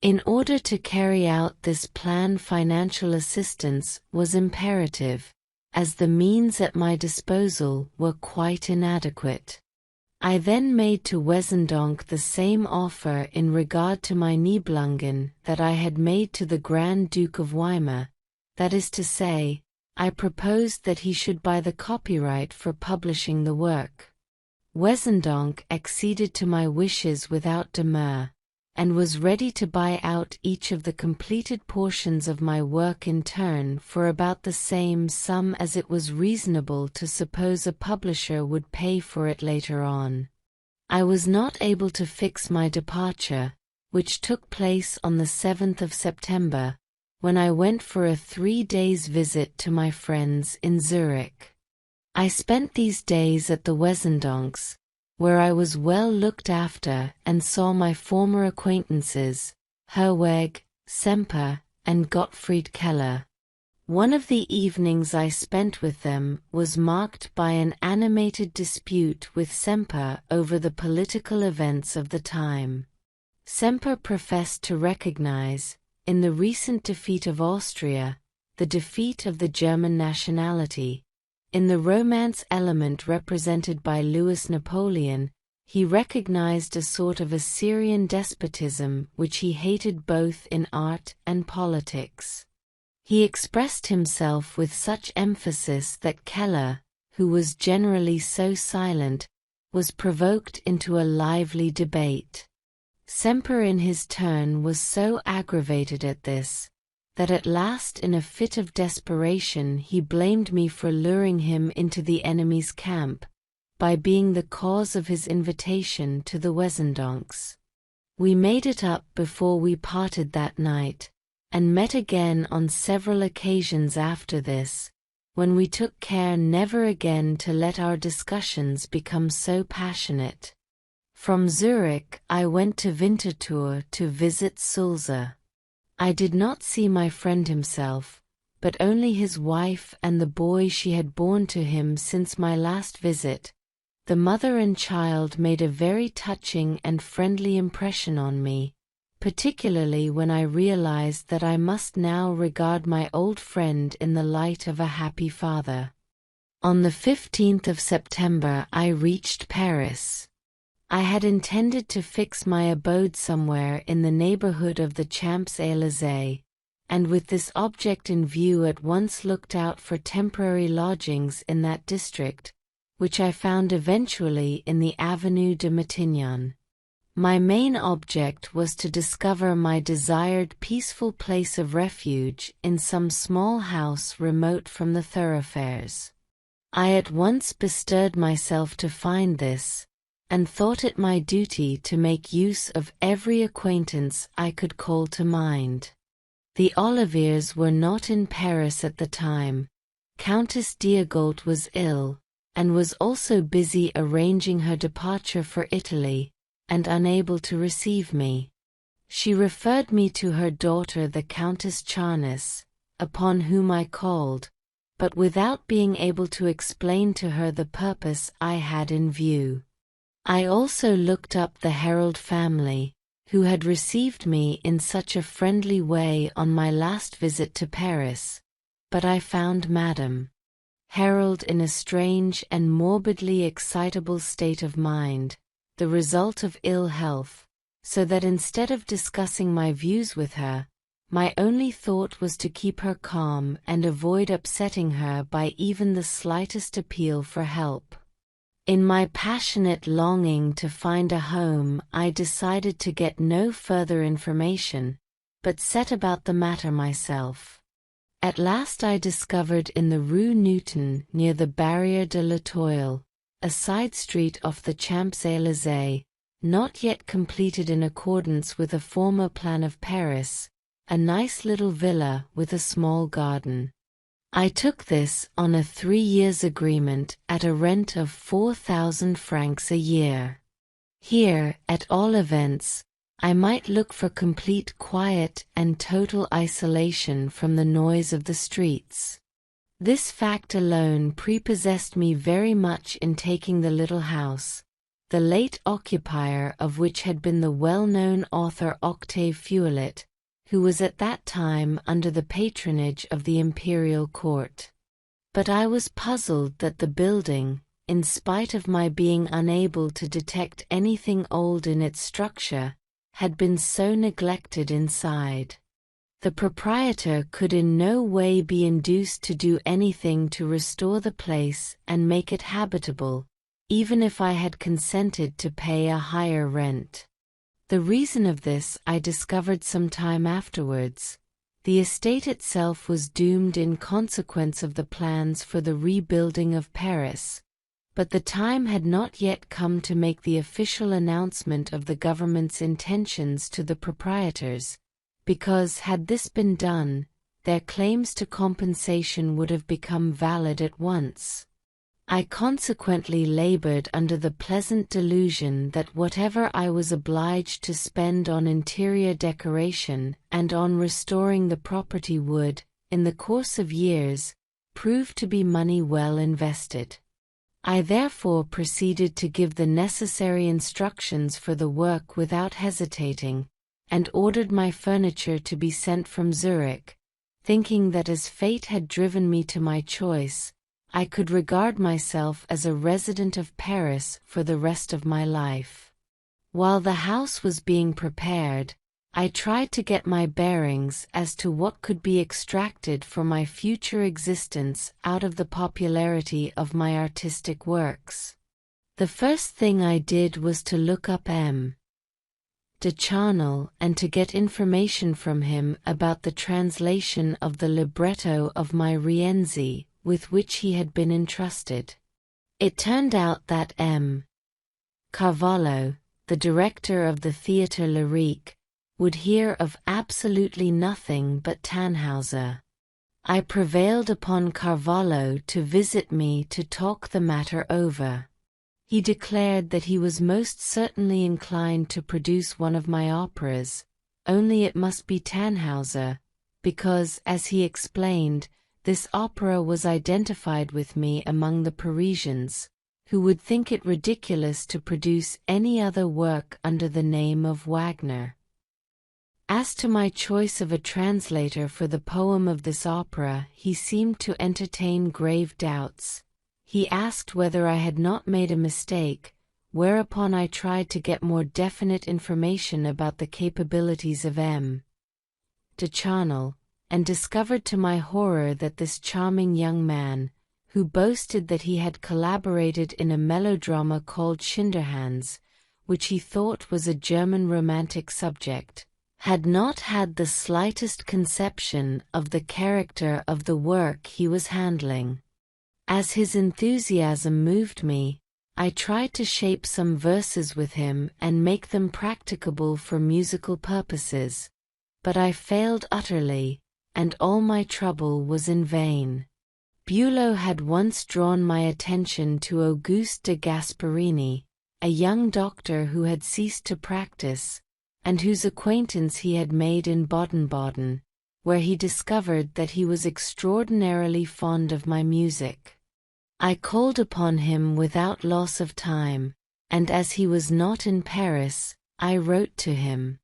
In order to carry out this plan, financial assistance was imperative, as the means at my disposal were quite inadequate. I then made to Wesendonck the same offer in regard to my Nibelungen that I had made to the Grand Duke of Weimar, that is to say, I proposed that he should buy the copyright for publishing the work. Wesendonck acceded to my wishes without demur, and was ready to buy out each of the completed portions of my work in turn for about the same sum as it was reasonable to suppose a publisher would pay for it later on. I was not able to fix my departure, which took place on the 7th of September, when I went for a 3 days' visit to my friends in Zurich. I spent these days at the Wesendoncks, where I was well looked after and saw my former acquaintances, Herweg, Semper, and Gottfried Keller. One of the evenings I spent with them was marked by an animated dispute with Semper over the political events of the time. Semper professed to recognize, in the recent defeat of Austria, the defeat of the German nationality. In the romance element represented by Louis Napoleon, he recognized a sort of Assyrian despotism which he hated both in art and politics. He expressed himself with such emphasis that Keller, who was generally so silent, was provoked into a lively debate. Semper in his turn was so aggravated at this, that at last in a fit of desperation he blamed me for luring him into the enemy's camp, by being the cause of his invitation to the Wesendoncks. We made it up before we parted that night, and met again on several occasions after this, when we took care never again to let our discussions become so passionate. From Zurich I went to Winterthur to visit Sulza. I did not see my friend himself, but only his wife and the boy she had borne to him since my last visit. The mother and child made a very touching and friendly impression on me, particularly when I realized that I must now regard my old friend in the light of a happy father. On the 15th of September I reached Paris. I had intended to fix my abode somewhere in the neighborhood of the Champs-Élysées, and with this object in view at once looked out for temporary lodgings in that district, which I found eventually in the Avenue de Matignon. My main object was to discover my desired peaceful place of refuge in some small house remote from the thoroughfares. I at once bestirred myself to find this, and thought it my duty to make use of every acquaintance I could call to mind. The Oliviers were not in Paris at the time. Countess Diegolt was ill, and was also busy arranging her departure for Italy, and unable to receive me. She referred me to her daughter the Countess Charnis, upon whom I called, but without being able to explain to her the purpose I had in view. I also looked up the Herald family, who had received me in such a friendly way on my last visit to Paris, but I found Madame Herald in a strange and morbidly excitable state of mind, the result of ill health, so that instead of discussing my views with her, my only thought was to keep her calm and avoid upsetting her by even the slightest appeal for help. In my passionate longing to find a home, I decided to get no further information, but set about the matter myself. At last I discovered in the Rue Newton, near the Barrière de l'Étoile, a side street off the Champs-Élysées, not yet completed in accordance with a former plan of Paris, a nice little villa with a small garden. I took this on a 3-year agreement at a rent of 4,000 francs a year. Here, at all events, I might look for complete quiet and total isolation from the noise of the streets. This fact alone prepossessed me very much in taking the little house, the late occupier of which had been the well-known author Octave Feuillet, who was at that time under the patronage of the imperial court. But I was puzzled that the building, in spite of my being unable to detect anything old in its structure, had been so neglected inside. The proprietor could in no way be induced to do anything to restore the place and make it habitable, even if I had consented to pay a higher rent. The reason of this I discovered some time afterwards. The estate itself was doomed in consequence of the plans for the rebuilding of Paris, but the time had not yet come to make the official announcement of the government's intentions to the proprietors, because had this been done, their claims to compensation would have become valid at once. I consequently labored under the pleasant delusion that whatever I was obliged to spend on interior decoration and on restoring the property would, in the course of years, prove to be money well invested. I therefore proceeded to give the necessary instructions for the work without hesitating, and ordered my furniture to be sent from Zurich, thinking that as fate had driven me to my choice, I could regard myself as a resident of Paris for the rest of my life. While the house was being prepared, I tried to get my bearings as to what could be extracted for my future existence out of the popularity of my artistic works. The first thing I did was to look up M. de Charnel and to get information from him about the translation of the libretto of my Rienzi, with which he had been entrusted. It turned out that M. Carvalho, the director of the Théâtre Lyrique, would hear of absolutely nothing but Tannhäuser. I prevailed upon Carvalho to visit me to talk the matter over. He declared that he was most certainly inclined to produce one of my operas, only it must be Tannhäuser, because, as he explained, this opera was identified with me among the Parisians, who would think it ridiculous to produce any other work under the name of Wagner. As to my choice of a translator for the poem of this opera, he seemed to entertain grave doubts. He asked whether I had not made a mistake, whereupon I tried to get more definite information about the capabilities of M. de Charnel, and discovered to my horror that this charming young man, who boasted that he had collaborated in a melodrama called Schinderhannes, which he thought was a German romantic subject, had not had the slightest conception of the character of the work he was handling. As his enthusiasm moved me, I tried to shape some verses with him and make them practicable for musical purposes, but I failed utterly, and all my trouble was in vain. Bülow had once drawn my attention to Auguste de Gasparini, a young doctor who had ceased to practice, and whose acquaintance he had made in Baden-Baden, where he discovered that he was extraordinarily fond of my music. I called upon him without loss of time, and as he was not in Paris, I wrote to him.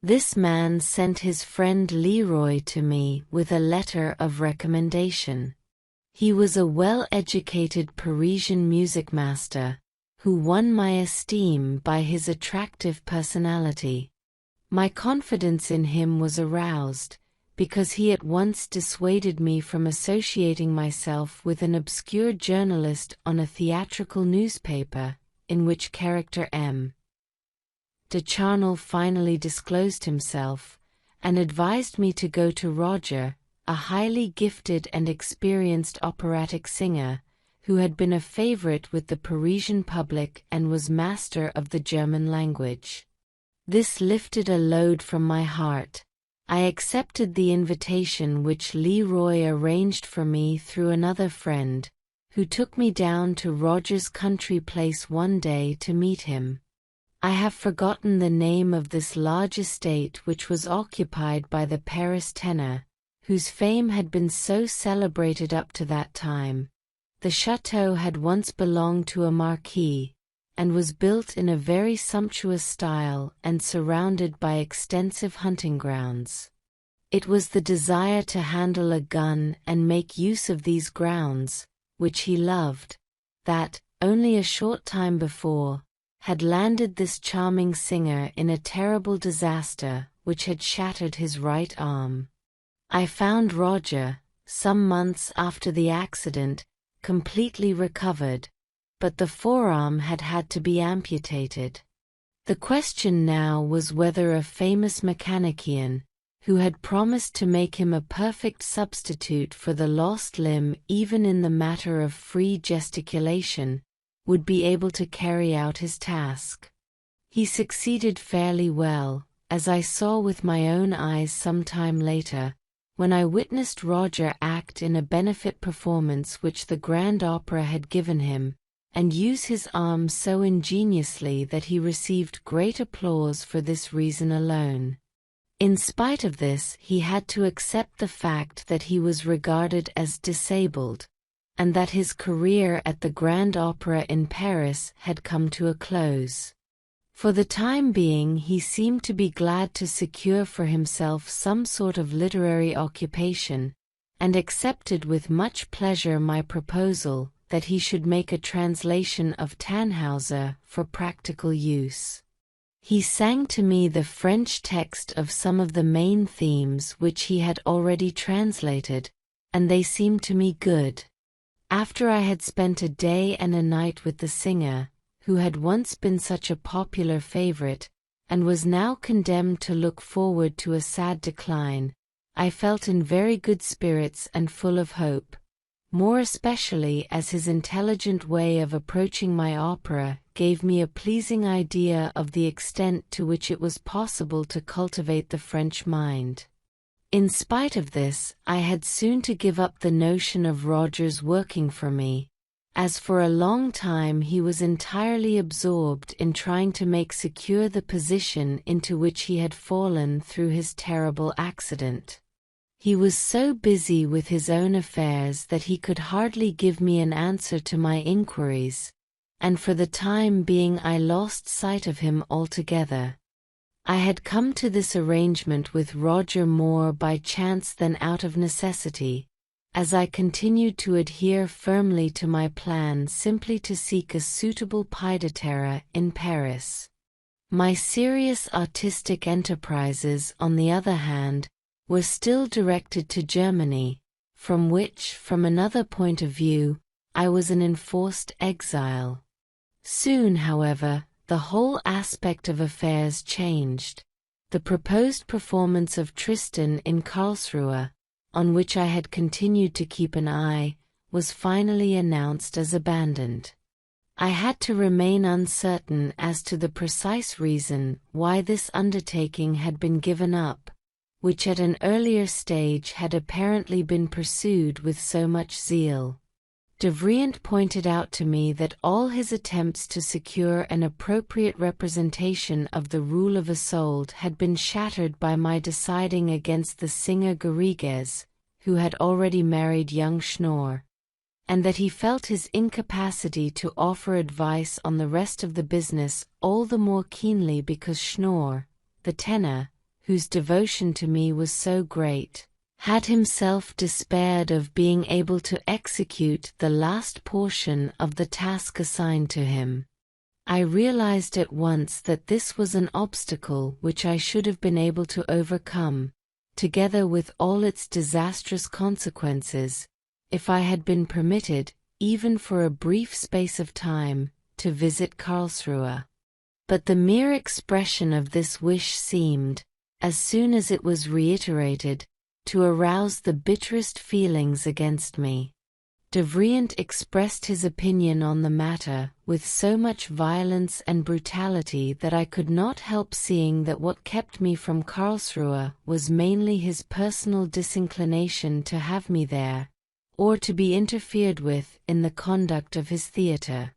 This man sent his friend Leroy to me with a letter of recommendation. He was a well-educated Parisian music master, who won my esteem by his attractive personality. My confidence in him was aroused, because he at once dissuaded me from associating myself with an obscure journalist on a theatrical newspaper, in which character M. de Charnel finally disclosed himself, and advised me to go to Roger, a highly gifted and experienced operatic singer, who had been a favorite with the Parisian public and was master of the German language. This lifted a load from my heart. I accepted the invitation which Leroy arranged for me through another friend, who took me down to Roger's country place one day to meet him. I have forgotten the name of this large estate which was occupied by the Paris tenor, whose fame had been so celebrated up to that time. The chateau had once belonged to a marquis, and was built in a very sumptuous style and surrounded by extensive hunting grounds. It was the desire to handle a gun and make use of these grounds, which he loved, that, only a short time before, had landed this charming singer in a terrible disaster which had shattered his right arm. I found Roger, some months after the accident, completely recovered, but the forearm had had to be amputated. The question now was whether a famous mechanician, who had promised to make him a perfect substitute for the lost limb even in the matter of free gesticulation, would be able to carry out his task. He succeeded fairly well, as I saw with my own eyes some time later, when I witnessed Roger act in a benefit performance which the Grand Opera had given him, and use his arm so ingeniously that he received great applause for this reason alone. In spite of this, he had to accept the fact that he was regarded as disabled, and that his career at the Grand Opera in Paris had come to a close. For the time being he seemed to be glad to secure for himself some sort of literary occupation, and accepted with much pleasure my proposal that he should make a translation of Tannhauser for practical use. He sang to me the French text of some of the main themes which he had already translated, and they seemed to me good. After I had spent a day and a night with the singer, who had once been such a popular favorite, and was now condemned to look forward to a sad decline, I felt in very good spirits and full of hope, more especially as his intelligent way of approaching my opera gave me a pleasing idea of the extent to which it was possible to cultivate the French mind. In spite of this, I had soon to give up the notion of Roger's working for me, as for a long time he was entirely absorbed in trying to make secure the position into which he had fallen through his terrible accident. He was so busy with his own affairs that he could hardly give me an answer to my inquiries, and for the time being I lost sight of him altogether. I had come to this arrangement with Roger more by chance than out of necessity, as I continued to adhere firmly to my plan simply to seek a suitable pied-à-terre in Paris. My serious artistic enterprises, on the other hand, were still directed to Germany, from which, from another point of view, I was an enforced exile. Soon, however, the whole aspect of affairs changed. The proposed performance of Tristan in Karlsruhe, on which I had continued to keep an eye, was finally announced as abandoned. I had to remain uncertain as to the precise reason why this undertaking had been given up, which at an earlier stage had apparently been pursued with so much zeal. Devrient pointed out to me that all his attempts to secure an appropriate representation of the rule of Isolde had been shattered by my deciding against the singer Garrigues, who had already married young Schnorr, and that he felt his incapacity to offer advice on the rest of the business all the more keenly because Schnorr, the tenor, whose devotion to me was so great, had himself despaired of being able to execute the last portion of the task assigned to him. I realized at once that this was an obstacle which I should have been able to overcome, together with all its disastrous consequences, if I had been permitted, even for a brief space of time, to visit Karlsruhe. But the mere expression of this wish seemed, as soon as it was reiterated, to arouse the bitterest feelings against me. Devrient expressed his opinion on the matter with so much violence and brutality that I could not help seeing that what kept me from Karlsruhe was mainly his personal disinclination to have me there, or to be interfered with in the conduct of his theatre.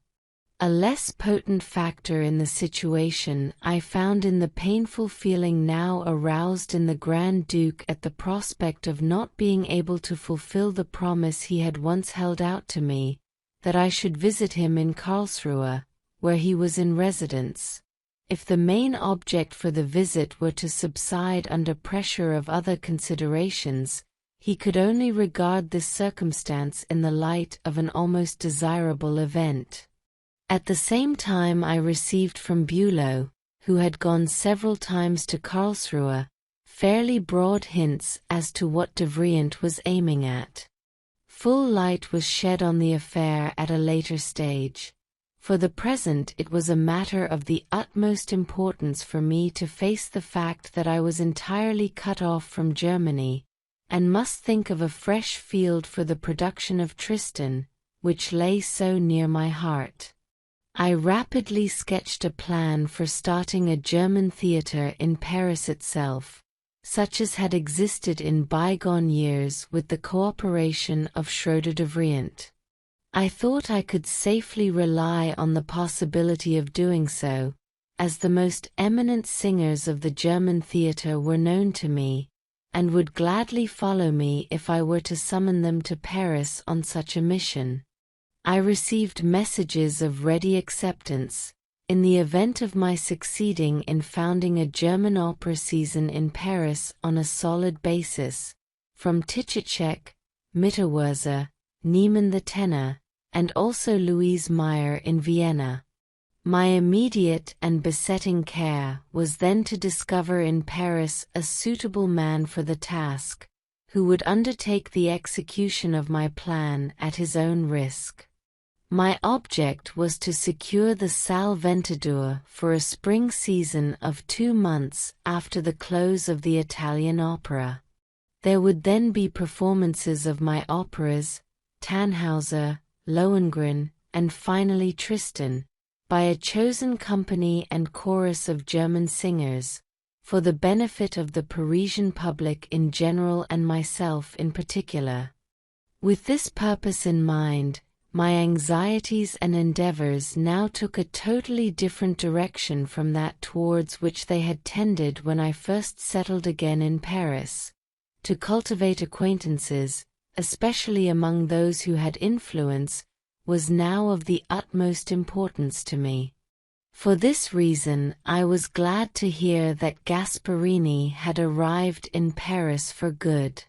A less potent factor in the situation I found in the painful feeling now aroused in the Grand Duke at the prospect of not being able to fulfill the promise he had once held out to me, that I should visit him in Karlsruhe, where he was in residence. If the main object for the visit were to subside under pressure of other considerations, he could only regard this circumstance in the light of an almost desirable event. At the same time I received from Bülow, who had gone several times to Karlsruhe, fairly broad hints as to what Devrient was aiming at. Full light was shed on the affair at a later stage. For the present it was a matter of the utmost importance for me to face the fact that I was entirely cut off from Germany, and must think of a fresh field for the production of Tristan, which lay so near my heart. I rapidly sketched a plan for starting a German theatre in Paris itself, such as had existed in bygone years with the cooperation of Schroeder-Devrient. I thought I could safely rely on the possibility of doing so, as the most eminent singers of the German theatre were known to me, and would gladly follow me if I were to summon them to Paris on such a mission. I received messages of ready acceptance, in the event of my succeeding in founding a German opera season in Paris on a solid basis, from Tischek, Mitterwurzer, Niemann the tenor, and also Louise Meyer in Vienna. My immediate and besetting care was then to discover in Paris a suitable man for the task, who would undertake the execution of my plan at his own risk. My object was to secure the Salle Ventadour for a spring season of 2 months after the close of the Italian opera. There would then be performances of my operas, Tannhauser, Lohengrin, and finally Tristan, by a chosen company and chorus of German singers, for the benefit of the Parisian public in general and myself in particular. With this purpose in mind, my anxieties and endeavors now took a totally different direction from that towards which they had tended when I first settled again in Paris. To cultivate acquaintances, especially among those who had influence, was now of the utmost importance to me. For this reason I was glad to hear that Gasparini had arrived in Paris for good.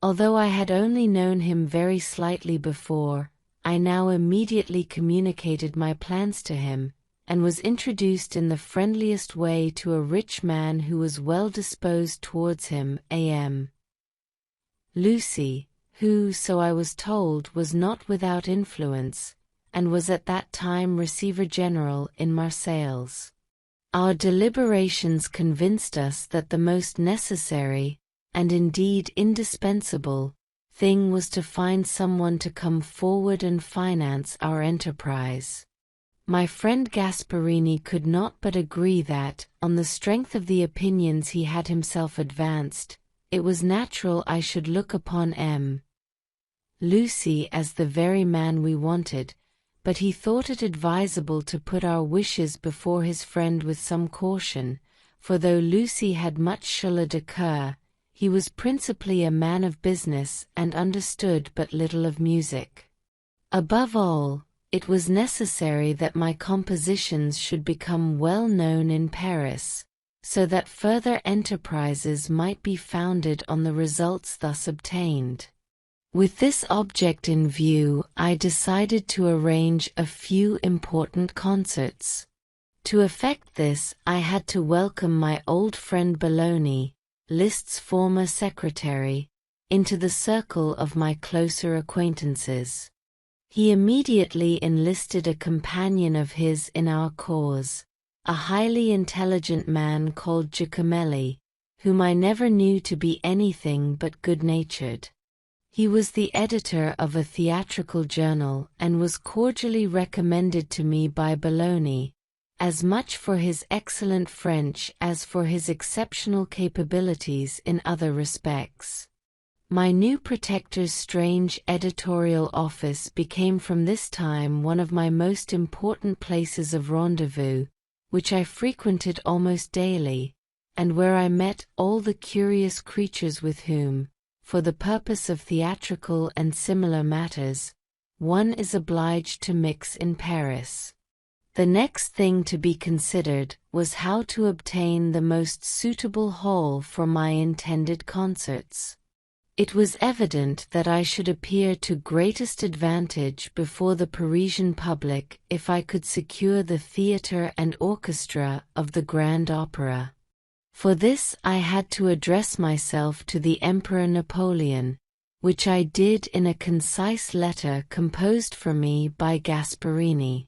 Although I had only known him very slightly before, I now immediately communicated my plans to him, and was introduced in the friendliest way to a rich man who was well disposed towards him, A.M. Lucy, who, so I was told, was not without influence, and was at that time Receiver-General in Marseilles. Our deliberations convinced us that the most necessary, and indeed indispensable, thing was to find someone to come forward and finance our enterprise. My friend Gasparini could not but agree that, on the strength of the opinions he had himself advanced, it was natural I should look upon M. Lucy as the very man we wanted, but he thought it advisable to put our wishes before his friend with some caution, for though Lucy had much chemin de coeur, he was principally a man of business and understood but little of music. Above all, it was necessary that my compositions should become well known in Paris, so that further enterprises might be founded on the results thus obtained. With this object in view, I decided to arrange a few important concerts. To effect this, I had to welcome my old friend Belloni, Liszt's former secretary, into the circle of my closer acquaintances. He immediately enlisted a companion of his in our cause, a highly intelligent man called Giacomelli, whom I never knew to be anything but good-natured. He was the editor of a theatrical journal and was cordially recommended to me by Belloni, as much for his excellent French as for his exceptional capabilities in other respects. My new protector's strange editorial office became from this time one of my most important places of rendezvous, which I frequented almost daily, and where I met all the curious creatures with whom, for the purpose of theatrical and similar matters, one is obliged to mix in Paris. The next thing to be considered was how to obtain the most suitable hall for my intended concerts. It was evident that I should appear to greatest advantage before the Parisian public if I could secure the theatre and orchestra of the Grand Opera. For this I had to address myself to the Emperor Napoleon, which I did in a concise letter composed for me by Gasparini.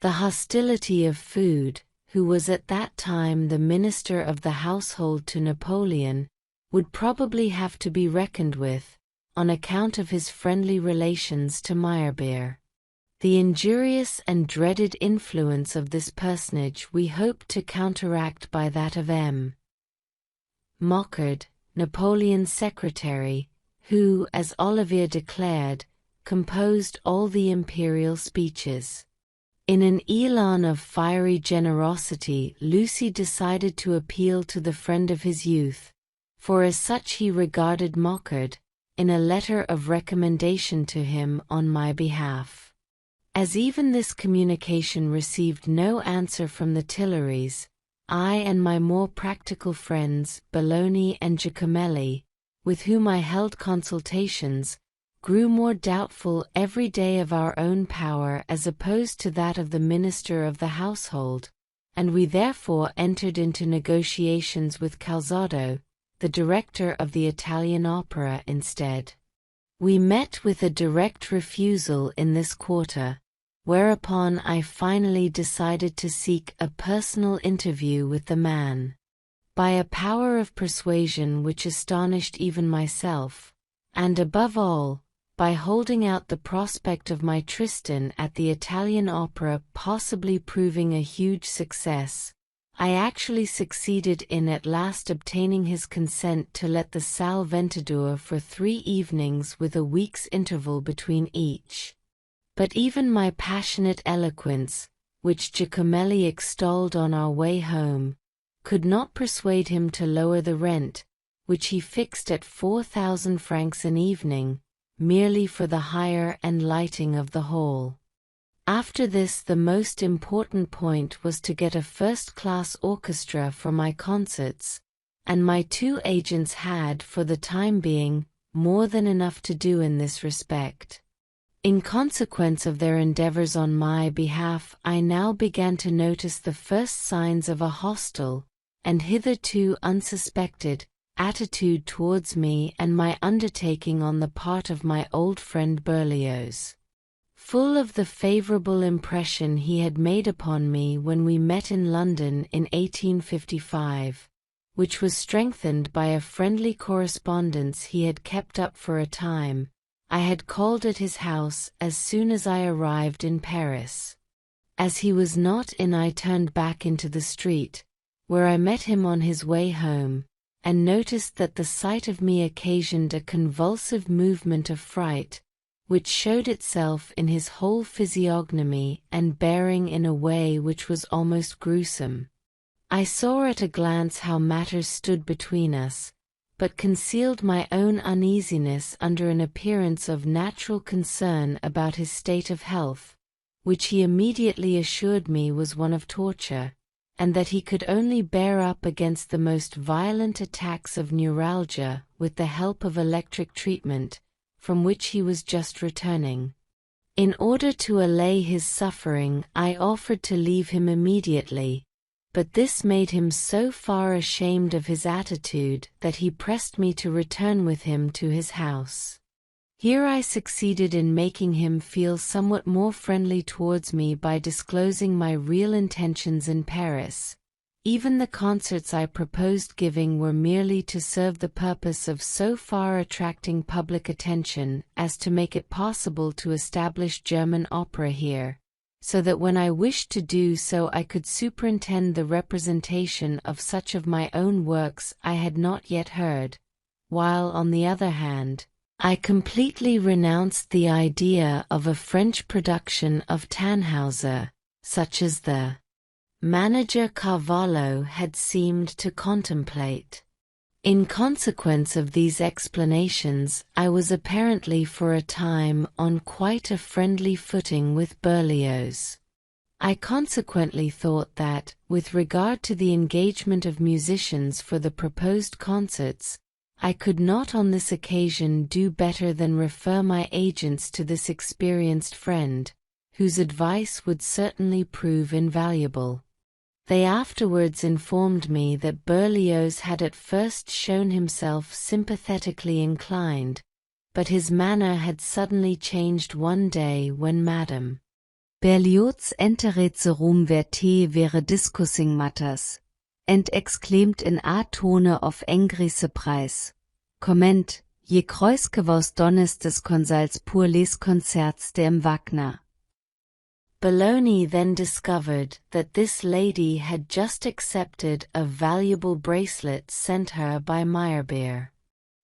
The hostility of Food, who was at that time the Minister of the Household to Napoleon, would probably have to be reckoned with, on account of his friendly relations to Meyerbeer. The injurious and dreaded influence of this personage we hoped to counteract by that of M. Mockerd, Napoleon's secretary, who, as Olivier declared, composed all the imperial speeches. In an élan of fiery generosity, Lucy decided to appeal to the friend of his youth, for as such he regarded Mockerd, in a letter of recommendation to him on my behalf. As even this communication received no answer from the Tuileries, I and my more practical friends, Belloni and Giacomelli, with whom I held consultations, grew more doubtful every day of our own power as opposed to that of the Minister of the Household, and we therefore entered into negotiations with Calzado, the director of the Italian Opera, instead. We met with a direct refusal in this quarter, whereupon I finally decided to seek a personal interview with the man. By a power of persuasion which astonished even myself, and above all, by holding out the prospect of my Tristan at the Italian Opera possibly proving a huge success, I actually succeeded in at last obtaining his consent to let the Salle Ventadour for 3 evenings with a week's interval between each. But even my passionate eloquence, which Giacomelli extolled on our way home, could not persuade him to lower the rent, which he fixed at 4,000 francs an evening, merely for the hire and lighting of the hall. After this, the most important point was to get a first-class orchestra for my concerts, and my 2 agents had, for the time being, more than enough to do in this respect. In consequence of their endeavors on my behalf, I now began to notice the first signs of a hostile, and hitherto unsuspected, attitude towards me and my undertaking on the part of my old friend Berlioz. Full of the favorable impression he had made upon me when we met in London in 1855, which was strengthened by a friendly correspondence he had kept up for a time, I had called at his house as soon as I arrived in Paris. As he was not in, I turned back into the street, where I met him on his way home, and noticed that the sight of me occasioned a convulsive movement of fright, which showed itself in his whole physiognomy and bearing in a way which was almost gruesome. I saw at a glance how matters stood between us, but concealed my own uneasiness under an appearance of natural concern about his state of health, which he immediately assured me was one of torture, and that he could only bear up against the most violent attacks of neuralgia with the help of electric treatment, from which he was just returning. In order to allay his suffering, I offered to leave him immediately, but this made him so far ashamed of his attitude that he pressed me to return with him to his house. Here I succeeded in making him feel somewhat more friendly towards me by disclosing my real intentions in Paris. Even the concerts I proposed giving were merely to serve the purpose of so far attracting public attention as to make it possible to establish German opera here, so that when I wished to do so I could superintend the representation of such of my own works I had not yet heard, while on the other hand, I completely renounced the idea of a French production of Tannhauser, such as the manager Carvalho had seemed to contemplate. In consequence of these explanations, I was apparently for a time on quite a friendly footing with Berlioz. I consequently thought that, with regard to the engagement of musicians for the proposed concerts, I could not on this occasion do better than refer my agents to this experienced friend, whose advice would certainly prove invaluable. They afterwards informed me that Berlioz had at first shown himself sympathetically inclined, but his manner had suddenly changed one day when Madame Berlioz enterezzerum verte wäre discussing matters, and exclaimed in A-tone of angry surprise. Comment, je kreuzke vos donnes des consals pour les concerts de M. Wagner. Bologna then discovered that this lady had just accepted a valuable bracelet sent her by Meyerbeer.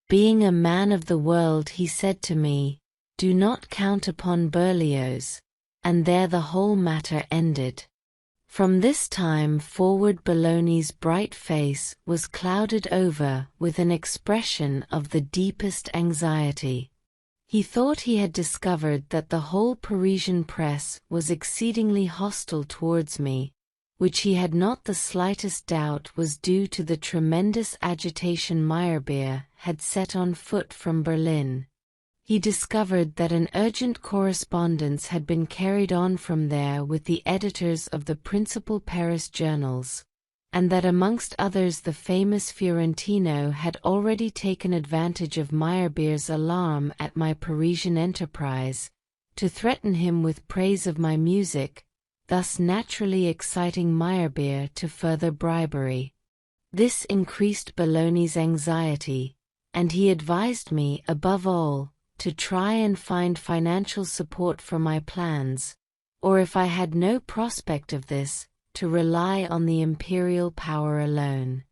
Being a man of the world, he said to me, "Do not count upon Berlioz," and there the whole matter ended. From this time forward Bologna's bright face was clouded over with an expression of the deepest anxiety. He thought he had discovered that the whole Parisian press was exceedingly hostile towards me, which he had not the slightest doubt was due to the tremendous agitation Meyerbeer had set on foot from Berlin. He discovered that an urgent correspondence had been carried on from there with the editors of the principal Paris journals, and that amongst others the famous Fiorentino had already taken advantage of Meyerbeer's alarm at my Parisian enterprise, to threaten him with praise of my music, thus naturally exciting Meyerbeer to further bribery. This increased Bologna's anxiety, and he advised me, above all, to try and find financial support for my plans, or if I had no prospect of this, to rely on the imperial power alone.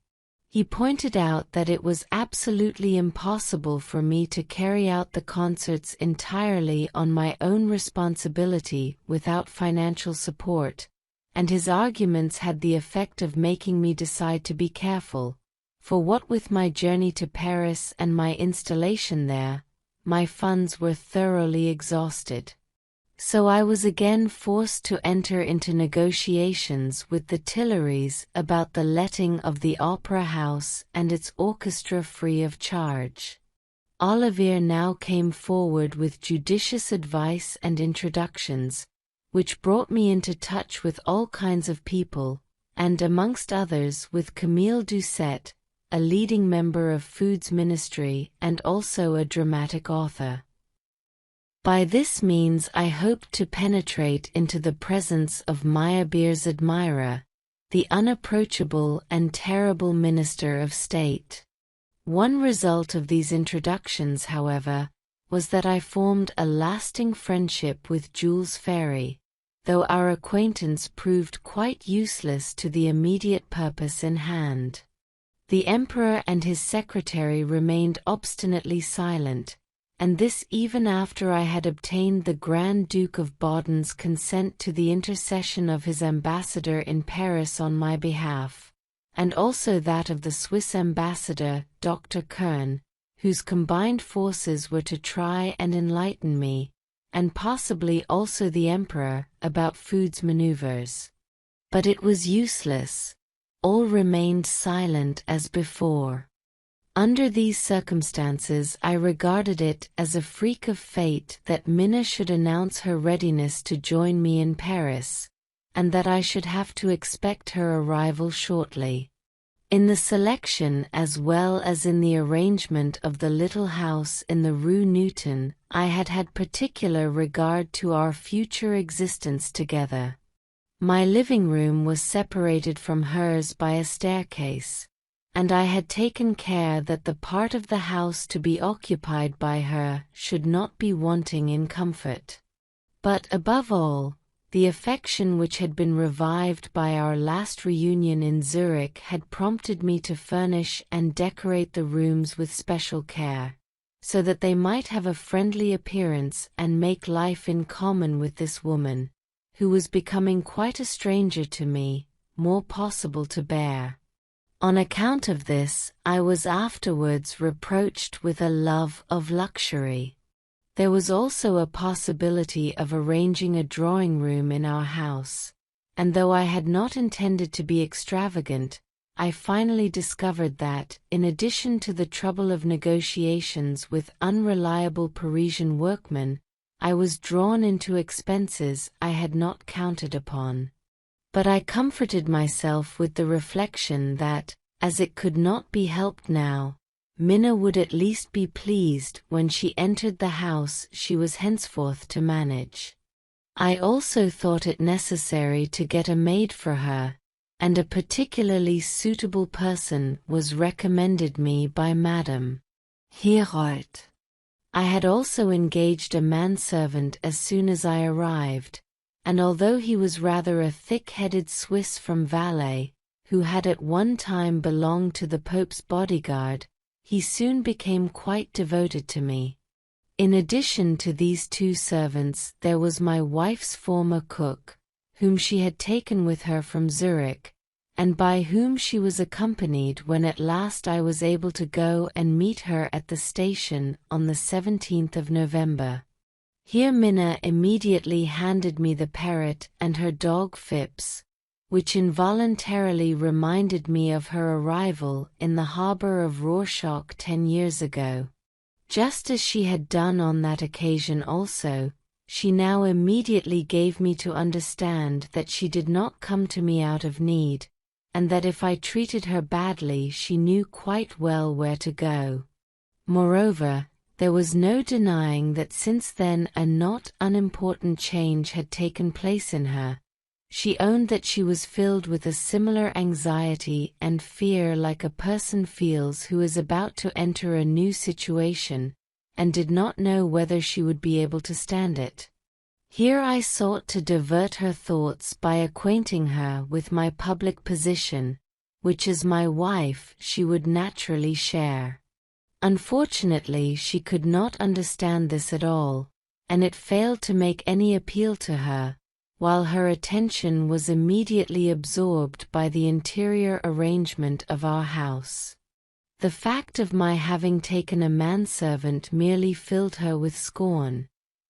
He pointed out that it was absolutely impossible for me to carry out the concerts entirely on my own responsibility without financial support, and his arguments had the effect of making me decide to be careful, for what with my journey to Paris and my installation there, my funds were thoroughly exhausted. So I was again forced to enter into negotiations with the Tuileries about the letting of the opera house and its orchestra free of charge. Olivier now came forward with judicious advice and introductions, which brought me into touch with all kinds of people, and amongst others with Camille Doucet, a leading member of Food's ministry and also a dramatic author. By this means I hoped to penetrate into the presence of Meyerbeer's admirer, the unapproachable and terrible Minister of State. One result of these introductions, however, was that I formed a lasting friendship with Jules Ferry, though our acquaintance proved quite useless to the immediate purpose in hand. The Emperor and his secretary remained obstinately silent, and this even after I had obtained the Grand Duke of Baden's consent to the intercession of his ambassador in Paris on my behalf, and also that of the Swiss ambassador, Dr. Kern, whose combined forces were to try and enlighten me, and possibly also the Emperor, about Food's maneuvers. But it was useless. All remained silent as before. Under these circumstances I regarded it as a freak of fate that Minna should announce her readiness to join me in Paris, and that I should have to expect her arrival shortly. In the selection as well as in the arrangement of the little house in the Rue Newton, I had had particular regard to our future existence together. My living room was separated from hers by a staircase, and I had taken care that the part of the house to be occupied by her should not be wanting in comfort. But above all, the affection which had been revived by our last reunion in Zurich had prompted me to furnish and decorate the rooms with special care, so that they might have a friendly appearance and make life in common with this woman, who was becoming quite a stranger to me, more possible to bear. On account of this, I was afterwards reproached with a love of luxury. There was also a possibility of arranging a drawing room in our house, and though I had not intended to be extravagant, I finally discovered that, in addition to the trouble of negotiations with unreliable Parisian workmen, I was drawn into expenses I had not counted upon. But I comforted myself with the reflection that, as it could not be helped now, Minna would at least be pleased when she entered the house she was henceforth to manage. I also thought it necessary to get a maid for her, and a particularly suitable person was recommended me by Madame Herold. I had also engaged a manservant as soon as I arrived, and although he was rather a thick-headed Swiss from Valais, who had at one time belonged to the Pope's bodyguard, he soon became quite devoted to me. In addition to these two servants there was my wife's former cook, whom she had taken with her from Zurich, and by whom she was accompanied when at last I was able to go and meet her at the station on the 17th of November. Here Minna immediately handed me the parrot and her dog Phipps, which involuntarily reminded me of her arrival in the harbor of Rorschach 10 years ago. Just as she had done on that occasion also, she now immediately gave me to understand that she did not come to me out of need, and that if I treated her badly she knew quite well where to go. Moreover, there was no denying that since then a not unimportant change had taken place in her. She owned that she was filled with a similar anxiety and fear like a person feels who is about to enter a new situation, and did not know whether she would be able to stand it. Here I sought to divert her thoughts by acquainting her with my public position, which as my wife she would naturally share. Unfortunately she could not understand this at all, and it failed to make any appeal to her, while her attention was immediately absorbed by the interior arrangement of our house. The fact of my having taken a manservant merely filled her with scorn,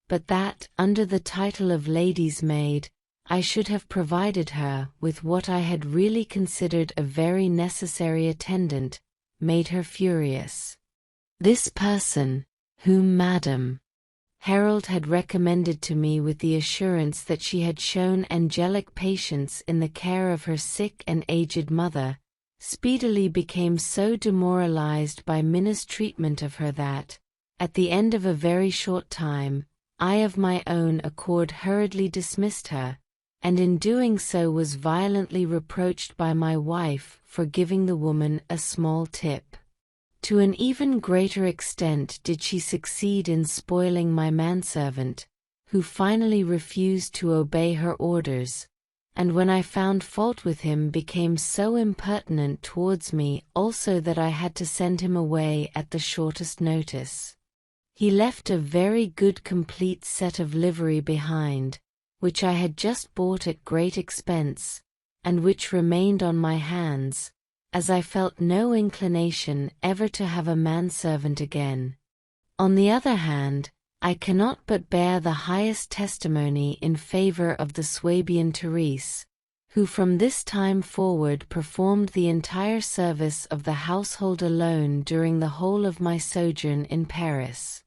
but that, under the title of lady's maid, I should have provided her with what I had really considered a very necessary attendant, made her furious. This person, whom Madame Herold had recommended to me with the assurance that she had shown angelic patience in the care of her sick and aged mother, speedily became so demoralized by Minna's treatment of her that, at the end of a very short time, I of my own accord hurriedly dismissed her, and in doing so was violently reproached by my wife for giving the woman a small tip. To an even greater extent did she succeed in spoiling my manservant, who finally refused to obey her orders, and when I found fault with him became so impertinent towards me also that I had to send him away at the shortest notice. He left a very good complete set of livery behind, which I had just bought at great expense, and which remained on my hands, as I felt no inclination ever to have a manservant again. On the other hand, I cannot but bear the highest testimony in favor of the Swabian Therese, who from this time forward performed the entire service of the household alone during the whole of my sojourn in Paris.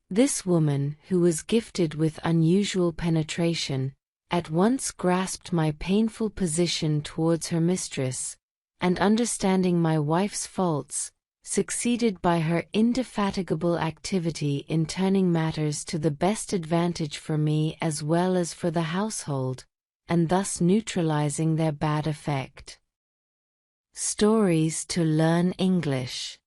This woman, who was gifted with unusual penetration, at once grasped my painful position towards her mistress, and understanding my wife's faults, succeeded by her indefatigable activity in turning matters to the best advantage for me as well as for the household, and thus neutralizing their bad effect. Stories to learn English.